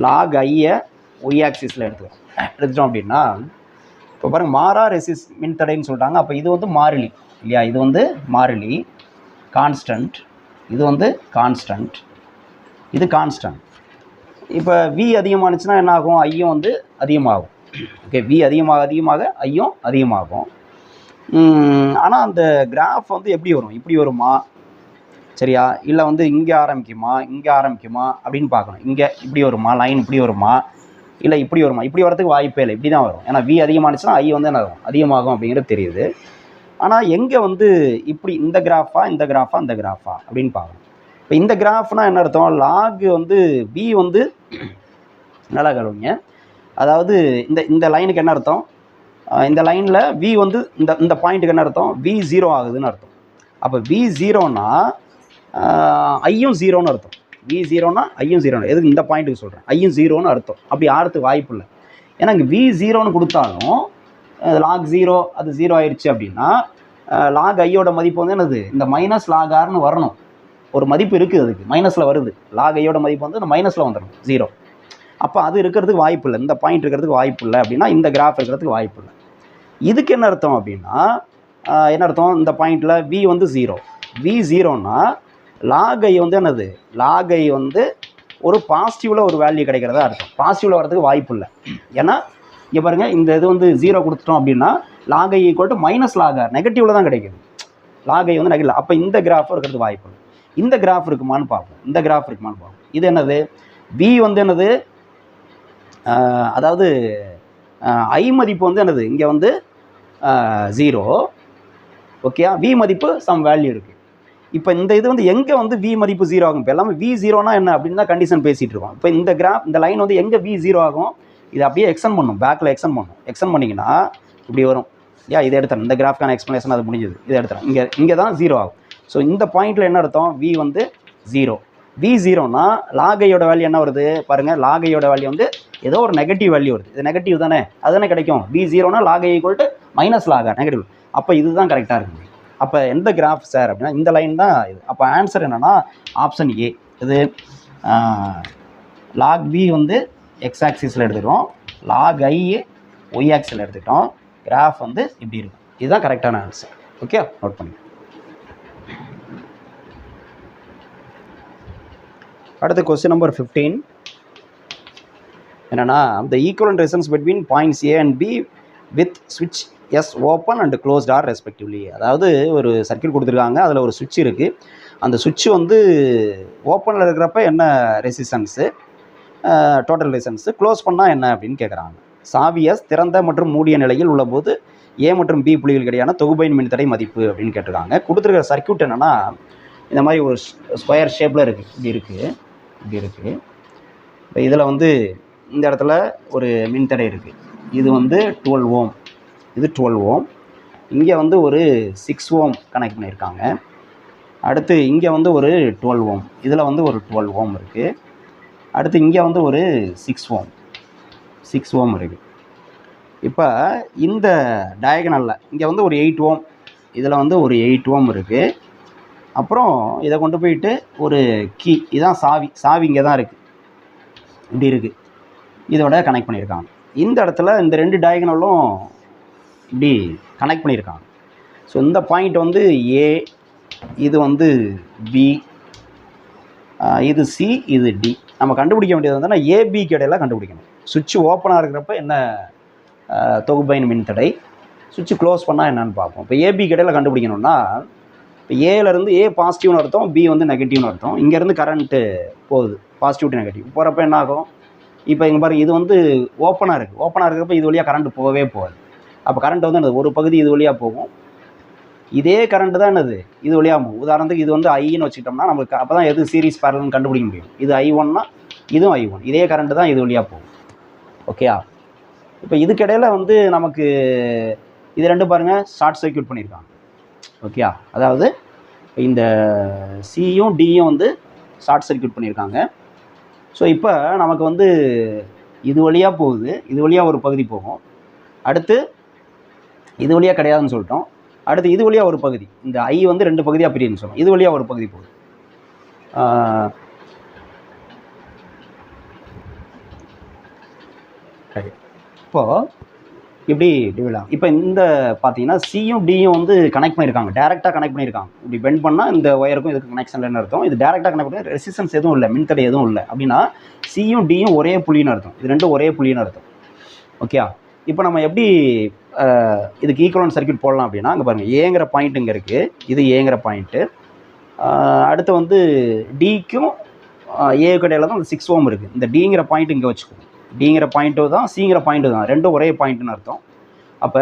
log I-யை ஒய் ஆக்சிஸில் எடுத்துக்கிறோம் அப்படின்னா, இப்போ பாருங்கள் மாறா மின்தடைன்னு சொல்லிட்டாங்க. அப்போ இது வந்து மாறிலி இல்லையா? இது வந்து மாறிலி கான்ஸ்டன்ட், இது வந்து கான்ஸ்டன்ட், இது கான்ஸ்டன்ட். இப்போ V அதிகமானுச்சுன்னா என்ன ஆகும்? ஐயும் வந்து அதிகமாகும். ஓகே, V அதிகமாக ஐயும் அதிகமாகும். ஆனால் அந்த கிராஃப் வந்து எப்படி வரும்? இப்படி வருமா? சரியா? இல்லை வந்து இங்கே ஆரம்பிக்குமா அப்படின்னு பார்க்கணும். இங்கே இப்படி வருமா? லைன் இப்படி வருமா? இல்லை இப்படி வருமா? இப்படி வரதுக்கு வாய்ப்பே இல்லை, இப்படி தான் வரும். ஏன்னா V அதிகமானுச்சுன்னா ஐ வந்து என்ன ஆகும்? அதிகமாகும் அப்படிங்கிறது தெரியுது. ஆனால் எங்கே வந்து இப்படி இந்த கிராஃபா அப்படின்னு பார்க்கணும். இப்போ இந்த கிராஃப்னா என்ன அர்த்தம்? லாக் வந்து V வந்து நல்லா கழுவுங்க. அதாவது இந்த லைனுக்கு என்ன அர்த்தம்? இந்த லைனில் V வந்து இந்த பாயிண்ட்டுக்கு என்ன அர்த்தம்? V 0 ஆகுதுன்னு அர்த்தம். அப்போ V 0னா ஐயும் 0ன்னு அர்த்தம். V 0னா ஐயும் 0. எதுக்கு இந்த பாயிண்ட்டுக்கு சொல்கிறேன்? ஐயும் 0ன்னு அர்த்தம். அப்படி ஆகிறதுக்கு வாய்ப்பு இல்லை. ஏன்னா இங்கே V 0ன்னு கொடுத்தாலும் log 0 அது 0 ஆயிடுச்சு அப்படின்னா log ஐயோட மதிப்பு வந்து என்னது? இந்த மைனஸ் log Rன்னு வரணும். ஒரு மதிப்பு இருக்குது, அதுக்கு மைனஸில் வருது. log ஐயோட மதிப்பு வந்து இந்த மைனஸில் வந்துடும் 0. அப்போ அது இருக்கிறதுக்கு வாய்ப்பு இல்லை, இந்த பாயிண்ட் இருக்கிறதுக்கு வாய்ப்பு இல்லை அப்படின்னா இந்த கிராஃப் இருக்கிறதுக்கு வாய்ப்பு இல்லை. இதுக்கு என்ன அர்த்தம் அப்படின்னா, என்ன அர்த்தம்? இந்த பாயிண்டில் V வந்து 0. V 0னா log I வந்து என்னது? log I வந்து ஒரு பாசிட்டிவில் ஒரு வேல்யூ கிடைக்கிறதா அர்த்தம். பாசிட்டிவில் வரதுக்கு வாய்ப்பு இல்லை. ஏன்னா இங்கே பாருங்கள், இந்த இது வந்து 0 கொடுத்துட்டோம் அப்படின்னா log I = minus log R, நெகட்டிவில் தான் கிடைக்குது. log I வந்து நெகட்டிவ். அப்போ இந்த கிராஃப் இருக்கிறதுக்கு வாய்ப்பு இல்லை. இந்த கிராஃப் இருக்குமான்னு பார்ப்போம். இது என்னது? V வந்து என்னது? அதாவது ஐ மதிப்பு வந்து என்னது இங்கே வந்து 0. ஓகே, வி மதிப்பு சம் வேல்யூ இருக்குது. இப்போ இந்த இது வந்து எங்கே வந்து வி மதிப்பு 0 ஆகும்? இப்போ எல்லாமே வி 0னா என்ன அப்படின்னு தான் கண்டிஷன் பேசிகிட்டு இருக்கோம். இப்போ இந்த லைன் வந்து எங்கே வி 0 ஆகும்? இதை அப்படியே எக்ஸ்டெண்ட் பண்ணணும், பேக்கில் எக்ஸ்டெண்ட் பண்ணணும். எக்ஸ்டெண்ட் பண்ணிங்கன்னா இப்படி வரும். இதை எடுத்துறேன், இந்த கிராஃப்கான எக்ஸ்ப்ளனேஷன் அது முடிஞ்சது. இதை எடுத்துறேன், இங்கே தான் 0 ஆகும். ஸோ இந்த பாயிண்டில் என்ன அர்த்தம்? வி வந்து 0. வி 0னா லாகையோட வேல்யூ என்ன வருது பாருங்கள். லாகையோட வேல்யூ வந்து ஏதோ ஒரு நெகட்டிவ் வேல்யூ வருது. இது நெகட்டிவ் தானே, அதுதானே கிடைக்கும். வி 0னா லாகை ஈக்குவல் டு மைனஸ் லாகா, நெகட்டிவ். அப்போ இதுதான் கரெக்டாக இருக்குது. அப்போ எந்த கிராஃப் சார் அப்படின்னா இந்த லைன் தான் இது. அப்போ ஆன்சர் என்னென்னா ஆப்ஷன் ஏ. இது லாக் வி வந்து எக்ஸ் ஆக்சிஸில் எடுத்துக்கிட்டோம், லாக் ஐ ஒய் ஆக்சிஸில் எடுத்துக்கிட்டோம். கிராஃப் வந்து இப்படி இருக்கும். இதுதான் கரெக்டான ஆன்சர். ஓகே, நோட் பண்ணி. அடுத்து கொஸ்டின் நம்பர் 15 என்னென்னா, the equivalent resistance between points A and B with switch S open and closed are respectively. அதாவது ஒரு சர்க்யூட் கொடுத்துருக்காங்க, அதில் ஒரு சுவிட்ச் இருக்குது. அந்த சுவிட்ச் வந்து ஓப்பனில் இருக்கிறப்ப என்ன ரெசிஸ்டன்ஸு, டோட்டல் ரெசிஸ்டன்ஸு, க்ளோஸ் பண்ணால் என்ன அப்படின்னு கேட்குறாங்க. சாவி எஸ் திறந்த மற்றும் மூடிய நிலையில் உள்ளபோது ஏ மற்றும் பி புள்ளிகளுக்கு இடையான தொகுபையின் மின்தடை மதிப்பு அப்படின்னு கேட்டிருக்காங்க. கொடுத்துருக்கிற சர்க்யூட் என்னென்னா இந்த மாதிரி ஒரு ஸ்கொயர் ஷேப்பில் இருக்குது. இப்படி இருக்குது. இப்போ இதில் வந்து இந்த இடத்துல ஒரு மின்தடை இருக்குது. இது வந்து 12 ஓம், இது 12 ஓம். இங்கே வந்து ஒரு 6 ஓம் கனெக்ட் பண்ணியிருக்காங்க. அடுத்து இங்கே வந்து ஒரு 12 ஓம், இதில் வந்து ஒரு 12 ஓம் இருக்குது. அடுத்து இங்கே வந்து ஒரு 6 ஓம் இருக்குது. இப்போ இந்த டயகனலில் இங்கே வந்து ஒரு 8 ஓம், இதில் வந்து ஒரு 8 ஓம் இருக்குது. அப்புறம் இதை கொண்டு போயிட்டு ஒரு கீ, இதுதான் சாவி இங்கே தான் இருக்குது, இப்படி இருக்குது. இதோட கனெக்ட் பண்ணியிருக்காங்க. இந்த இடத்துல இந்த 2 டயகனலும் இப்படி கனெக்ட் பண்ணியிருக்காங்க. ஸோ இந்த பாயிண்ட் வந்து ஏ, இது வந்து பி, இது சி, இது டி. நம்ம கண்டுபிடிக்க வேண்டியது வந்து ஏபிக்கு இடையில கண்டுபிடிக்கணும். சுவிட்ச் ஓப்பனாக இருக்கிறப்ப என்ன தொகுபையின் மின்தடை, சுவிட்ச் க்ளோஸ் பண்ணால் என்னென்னு பார்ப்போம். இப்போ ஏபிக்கு இடையில கண்டுபிடிக்கணும்னா, இப்போ ஏலேருந்து ஏ பாசிட்டிவ்னு அர்த்தம், பி வந்து நெகட்டிவ்னு அர்த்தம். இங்கேருந்து கரண்ட்டு போகுது, பாசிட்டிவ் டு நெகட்டிவ் போகிறப்ப என்ன ஆகும்? இப்போ இங்கே பாருங்கள், இது வந்து ஓப்பனாக இருக்குது. ஓப்பனாக இருக்கிறப்ப இது வழியாக கரண்ட் போகவே போகாது. அப்போ கரண்ட் வந்து என்னது, ஒரு பகுதி இது வழியாக போகும். இதே கரண்ட்டு தான் என்னது, இது வழியாக போகும். உதாரணத்துக்கு இது வந்து ஐன்னு வச்சுக்கிட்டோம்னா நமக்கு அப்போ தான் எது சீரிஸ் பேரல்னு கண்டுபிடிக்க முடியும். இது I1னா இதுவும் I1, இதே கரண்ட்டு தான் இது வழியாக போகும். ஓகேயா? இப்போ இதுக்கிடையில் வந்து நமக்கு இது 2 பாருங்கள் ஷார்ட் சர்க்யூட் பண்ணியிருக்காங்க. ஓகேயா? அதாவது இந்த சியும் டியும் வந்து ஷார்ட் சர்க்யூட் பண்ணியிருக்காங்க. ஸோ இப்போ நமக்கு வந்து இது வழியாக போகுது, இது வழியாக ஒரு பகுதி போகும். அடுத்து இது வழியாக கிடையாதுன்னு சொல்லிட்டோம். அடுத்து இது வழியாக ஒரு பகுதி, இந்த ஐ வந்து 2 பகுதியாக பிரியுன்னு சொல்லுவோம். இது வழியாக ஒரு பகுதி போகுது. இப்போது இப்படி டிவிடலாம். இப்போ இந்த பார்த்தீங்கன்னா சியும் டியும் வந்து கனெக்ட் பண்ணியிருக்காங்க, டேரெக்டாக கனெக்ட் பண்ணியிருக்காங்க. இப்படி பெண்ட் பண்ணால் இந்த ஒயருக்கும் இதுக்கு கனெக்ஷன்லன்னு அர்த்தம். இது டேரெக்டாக கனெக்ட் பண்ணி ரெசிஸ்டன்ஸ் எதுவும் இல்லை, மின்தடை எதுவும் இல்லை. அப்படின்னா சியும் டியும் ஒரே புள்ளின்னு அர்த்தம், இது 2 ஒரே புள்ளின்னு அர்த்தம். ஓகே, இப்போ நம்ம எப்படி இதுக்கு ஈக்குவலன்ட் சர்க்யூட் போடலாம் அப்படின்னா, அங்கே பாருங்கள் ஏங்கிற பாயிண்ட் இங்கே இருக்குது, இது ஏங்கிற பாயிண்ட்டு. அடுத்து வந்து டிக்கும் ஏக்கு இடையில தான் அந்த 6 ஓம் இருக்குது. இந்த டிங்கிற பாயிண்ட் இங்கே வச்சுக்கோங்க. டிங்கிற பாயிண்ட்டு தான் சிங்கிற பாயிண்ட்டு தான், 2 ஒரே பாயிண்ட்டுன்னு அர்த்தம். அப்போ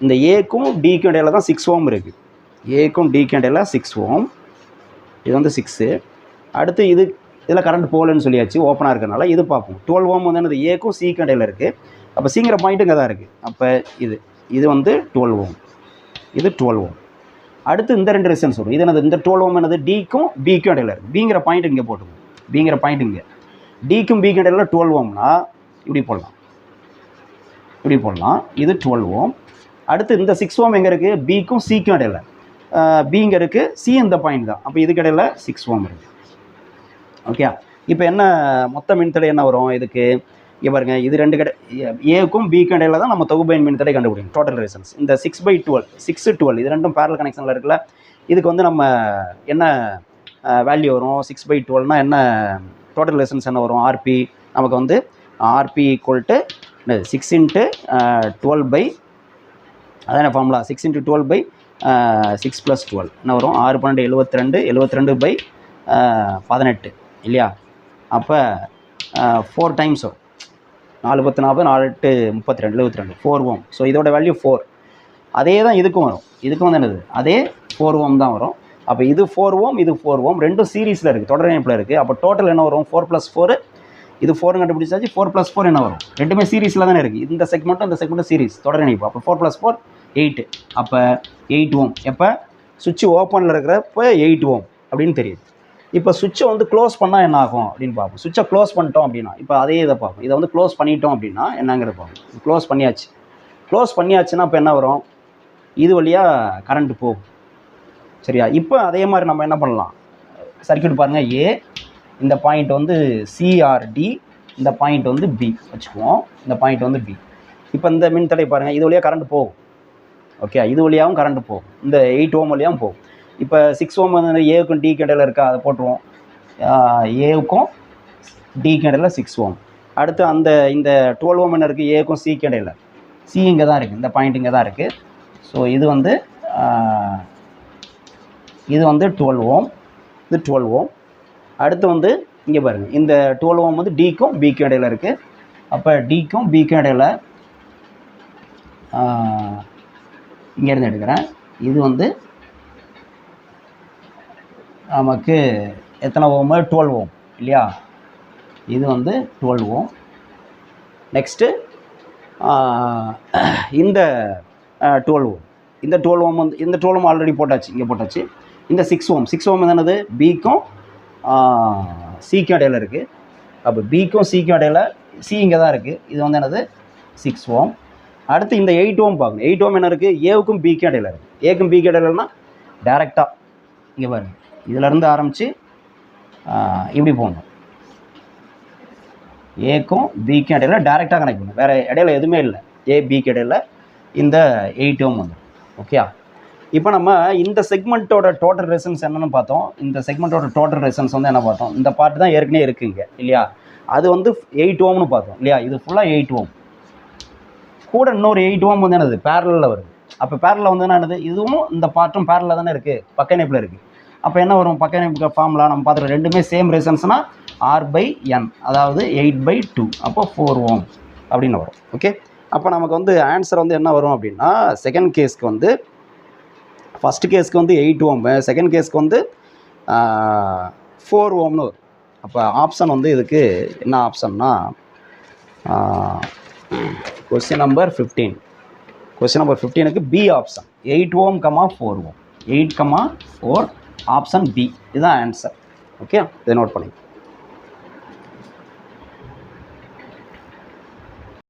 இந்த ஏக்கும் டிக்கும் இடையில தான் 6 ஓம் இருக்குது. ஏக்கும் டிக்கும் இடையில 6 ஓம், இது வந்து 6. அடுத்து இதில் கரண்ட் போகலன்னு சொல்லியாச்சு, ஓப்பனாக இருக்கிறனால இது பார்ப்போம். 12 ஓம் வந்து என்னது, ஏக்கும் சிக்கும் இடையில இருக்குது. அப்போ சிங்கிற பாயிண்ட்டு இங்கே தான் இருக்குது. அப்போ இது வந்து 12 ஓம், இது 12 ஓம். அடுத்து இந்த 2 ரெசிஸ்டன்ஸ் வரும். இது என்னது, இந்த 12 ஓம் என்னது டிக்கும் பிக்கும் இடையில இருக்குது. பிங்கிற பாயிண்ட் இங்கே போட்டுக்கணும், பிங்கிற பாயிண்ட் இங்கே. டிக்கும் பிக்கும் இடையில 12 ஓம்னா இப்படி போடலாம், இப்படி போடலாம். இது 12 ஓம். அடுத்து இந்த 6 ஓம் எங்கே இருக்குது, பிக்கும் சிக்கும் இடையில. பி இங்கே இருக்குது, சி இந்த பாயிண்ட் தான். அப்போ இதுக்கு இடையில 6 ஓம் இருக்குது. ஓகே, இப்போ என்ன மொத்த மின்தடை என்ன வரும் இதுக்கு? இங்கே பாருங்கள், இது 2 ஏக்கும் பிக்கும் இடையில தான் நம்ம தொகுபையின் மின்தடை கண்டுபிடிக்கும், டோட்டல் ரெசிஸ்டன்ஸ். இந்த 6/12, 6-12 இது 2ம் பேரல் கனெக்ஷனில் இருக்குல்ல. இதுக்கு வந்து நம்ம என்ன வேல்யூ வரும், 6/12னா என்ன டோட்டல் ரெசிஸ்டன்ஸ் என்ன வரும், ஆர்பி. நமக்கு வந்து ஆர்பி ஈக்குவல் டு 6 × 12 அதான ஃபார்முலா, 6 × 12 6 + 12 என்ன வரும், 6 12 72, 72/18 இல்லையா? அப்போ 4 டைம்ஸ் வரும். 4 10 40 4 8 32 72 4 ஓம். ஸோ இதோட வேல்யூ 4. அதே தான் இதுக்கும் வரும். இதுக்கும் வந்து என்னது அதே 4 ஓம் தான் வரும். அப்போ இது 4 ஓம், இது 4 ஓம், ரெண்டும் சீரீஸில் இருக்குது, தொடர் இணைப்பில் இருக்குது. அப்போ டோட்டல் என்ன வரும்? 4 + 4. இது 4 கண்டுபிடிச்சாச்சு. 4 + 4 என்ன வரும்? ரெண்டுமே சீரீஸில் தானே இருக்குது. இந்த செக்மெண்ட்டும் இந்த செக்மெண்ட்டும் சீரீஸ், தொடர் இணைப்பு. அப்போ 4 + 4 8. அப்போ 8 ஓம். எப்போ சுவிட்ச் ஓப்பனில் இருக்கிறப்போ 8 ஓம் அப்படின்னு தெரியுது. இப்போ சுவிட்சை வந்து க்ளோஸ் பண்ணால் என்ன ஆகும் அப்படின்னு பார்ப்போம். சுவிட்சை க்ளோஸ் பண்ணிட்டோம் அப்படின்னா இப்போ அதே இதை பார்ப்போம். இதை வந்து க்ளோஸ் பண்ணிட்டோம் அப்படின்னா என்னங்கிறத பார்ப்போம். க்ளோஸ் பண்ணியாச்சு. க்ளோஸ் பண்ணியாச்சுன்னா இப்போ என்ன வரும்? இது வழியாக கரண்ட்டு போகும். சரியா? இப்போ அதே மாதிரி நம்ம என்ன பண்ணலாம்? சர்க்யூட் பாருங்கள். ஏ, இந்த பாயிண்ட் வந்து சிஆர்டி, இந்த பாயிண்ட் வந்து பி வச்சுக்குவோம். இந்த பாயிண்ட் வந்து பி. இப்போ இந்த மின்தடை பாருங்கள், இது வழியாக கரண்ட் போகும். ஓகே, இது வழியாகவும் கரண்ட் போகும். இந்த 8 ஓம் வழியாகவும் போகும். இப்போ 6 ஓம் வந்து ஏவுக்கும் டி இடையில இருக்கா, அதை போட்டுருவோம். ஏவுக்கும் டி இடையில 6 ஓம். அடுத்து அந்த இந்த 12 ஓம் என்ன இருக்குது? ஏவுக்கும் சி இடையில. சி இங்கே தான் இருக்குது, இந்த பாயிண்ட் இங்கே தான் இருக்குது. ஸோ இது வந்து 12 ஓம், இது 12 ஓம். அடுத்து வந்து இங்கே பாருங்கள், இந்த 12 ஓம் வந்து டிக்கும் பிக்கும் இடையில இருக்குது. அப்போ டிக்கும் பிக்கும் இடையில இங்கேருந்து எடுக்கிறேன். இது வந்து நமக்கு எத்தனை ஓம்? 12 ஓம் இல்லையா? இது வந்து 12 ஓம். நெக்ஸ்ட்டு இந்த 12 ஓம். இந்த 12 ஓம் வந்து இந்த 12 ஓம் ஆல்ரெடி போட்டாச்சு, இங்கே போட்டாச்சு. இந்த 6 ஓம். 6 ஓம் என்னது? பிக்கும் சிக்கும் இடையில இருக்குது. அப்போ பிக்கும் சிக்கும் இடையில, சி இங்கே தான் இருக்குது. இது வந்து என்னது? 6 ஓம். அடுத்து இந்த 8 ஓம் பார்க்கணும். 8 ஓம் என்ன இருக்குது? ஏவுக்கும் பிக்கும் இடையில இருக்குது. ஏக்கும் பிக்கும் இடையிலனா டேரெக்டாக இங்கே பாருங்கள், இதிலேருந்து ஆரம்பித்து இப்படி போகணும். ஏக்கும் பிக்கும் இடையில டேரெக்டாக கனெக்ட் பண்ணணும், வேறு இடையில எதுவுமே இல்லை. ஏ பிக்கு இடையில இந்த 8 ஓம் வந்து. ஓகே, இப்போ நம்ம இந்த செக்மெண்ட்டோட டோட்டல் ரெசன்ஸ் என்னென்னு பார்த்தோம். இந்த செக்மெண்ட்டோட டோட்டல் ரெசன்ஸ் வந்து என்ன பார்த்தோம்? இந்த பார்ட் தான் ஏற்கனவே இருக்குங்க இல்லையா? அது வந்து 8 ஓம்னு பார்த்தோம் இல்லையா? இது ஃபுல்லாக 8 ஓம். கூட இன்னொரு 8 ஓம் வந்து என்னது? பேரலில் வருது. அப்போ பேரலில் வந்து என்னது? இதுவும் இந்த பார்ட்டும் பேரலில் தானே இருக்குது, பக்க இணைப்பில் இருக்குது. அப்போ என்ன வரும்? பக்க இணைப்பு ஃபார்முலா நம்ம பார்த்துருக்கோம். ரெண்டுமே சேம் ரெசன்ஸ்னால் R/N, அதாவது 8/2. அப்போ 4 ஓம் அப்படின்னு வரும். ஓகே, அப்போ நமக்கு வந்து ஆன்சர் வந்து என்ன வரும் அப்படின்னா, செகண்ட் கேஸ்க்கு வந்து, ஃபஸ்ட்டு கேஸ்க்கு வந்து 8 ஓம், செகண்ட் கேஸ்க்கு வந்து 4 ஓம்னு வரும். அப்போ ஆப்ஷன் வந்து இதுக்கு என்ன ஆப்ஷன்னா, கொஸ்டின் நம்பர் 15. கொஸ்டின் நம்பர் 15க்கு B option, 8 ohm, 4 ohm. 8, 4 option B, இதுதான் ஆன்சர். ஓகே, இதை நோட் பண்ணிங்க.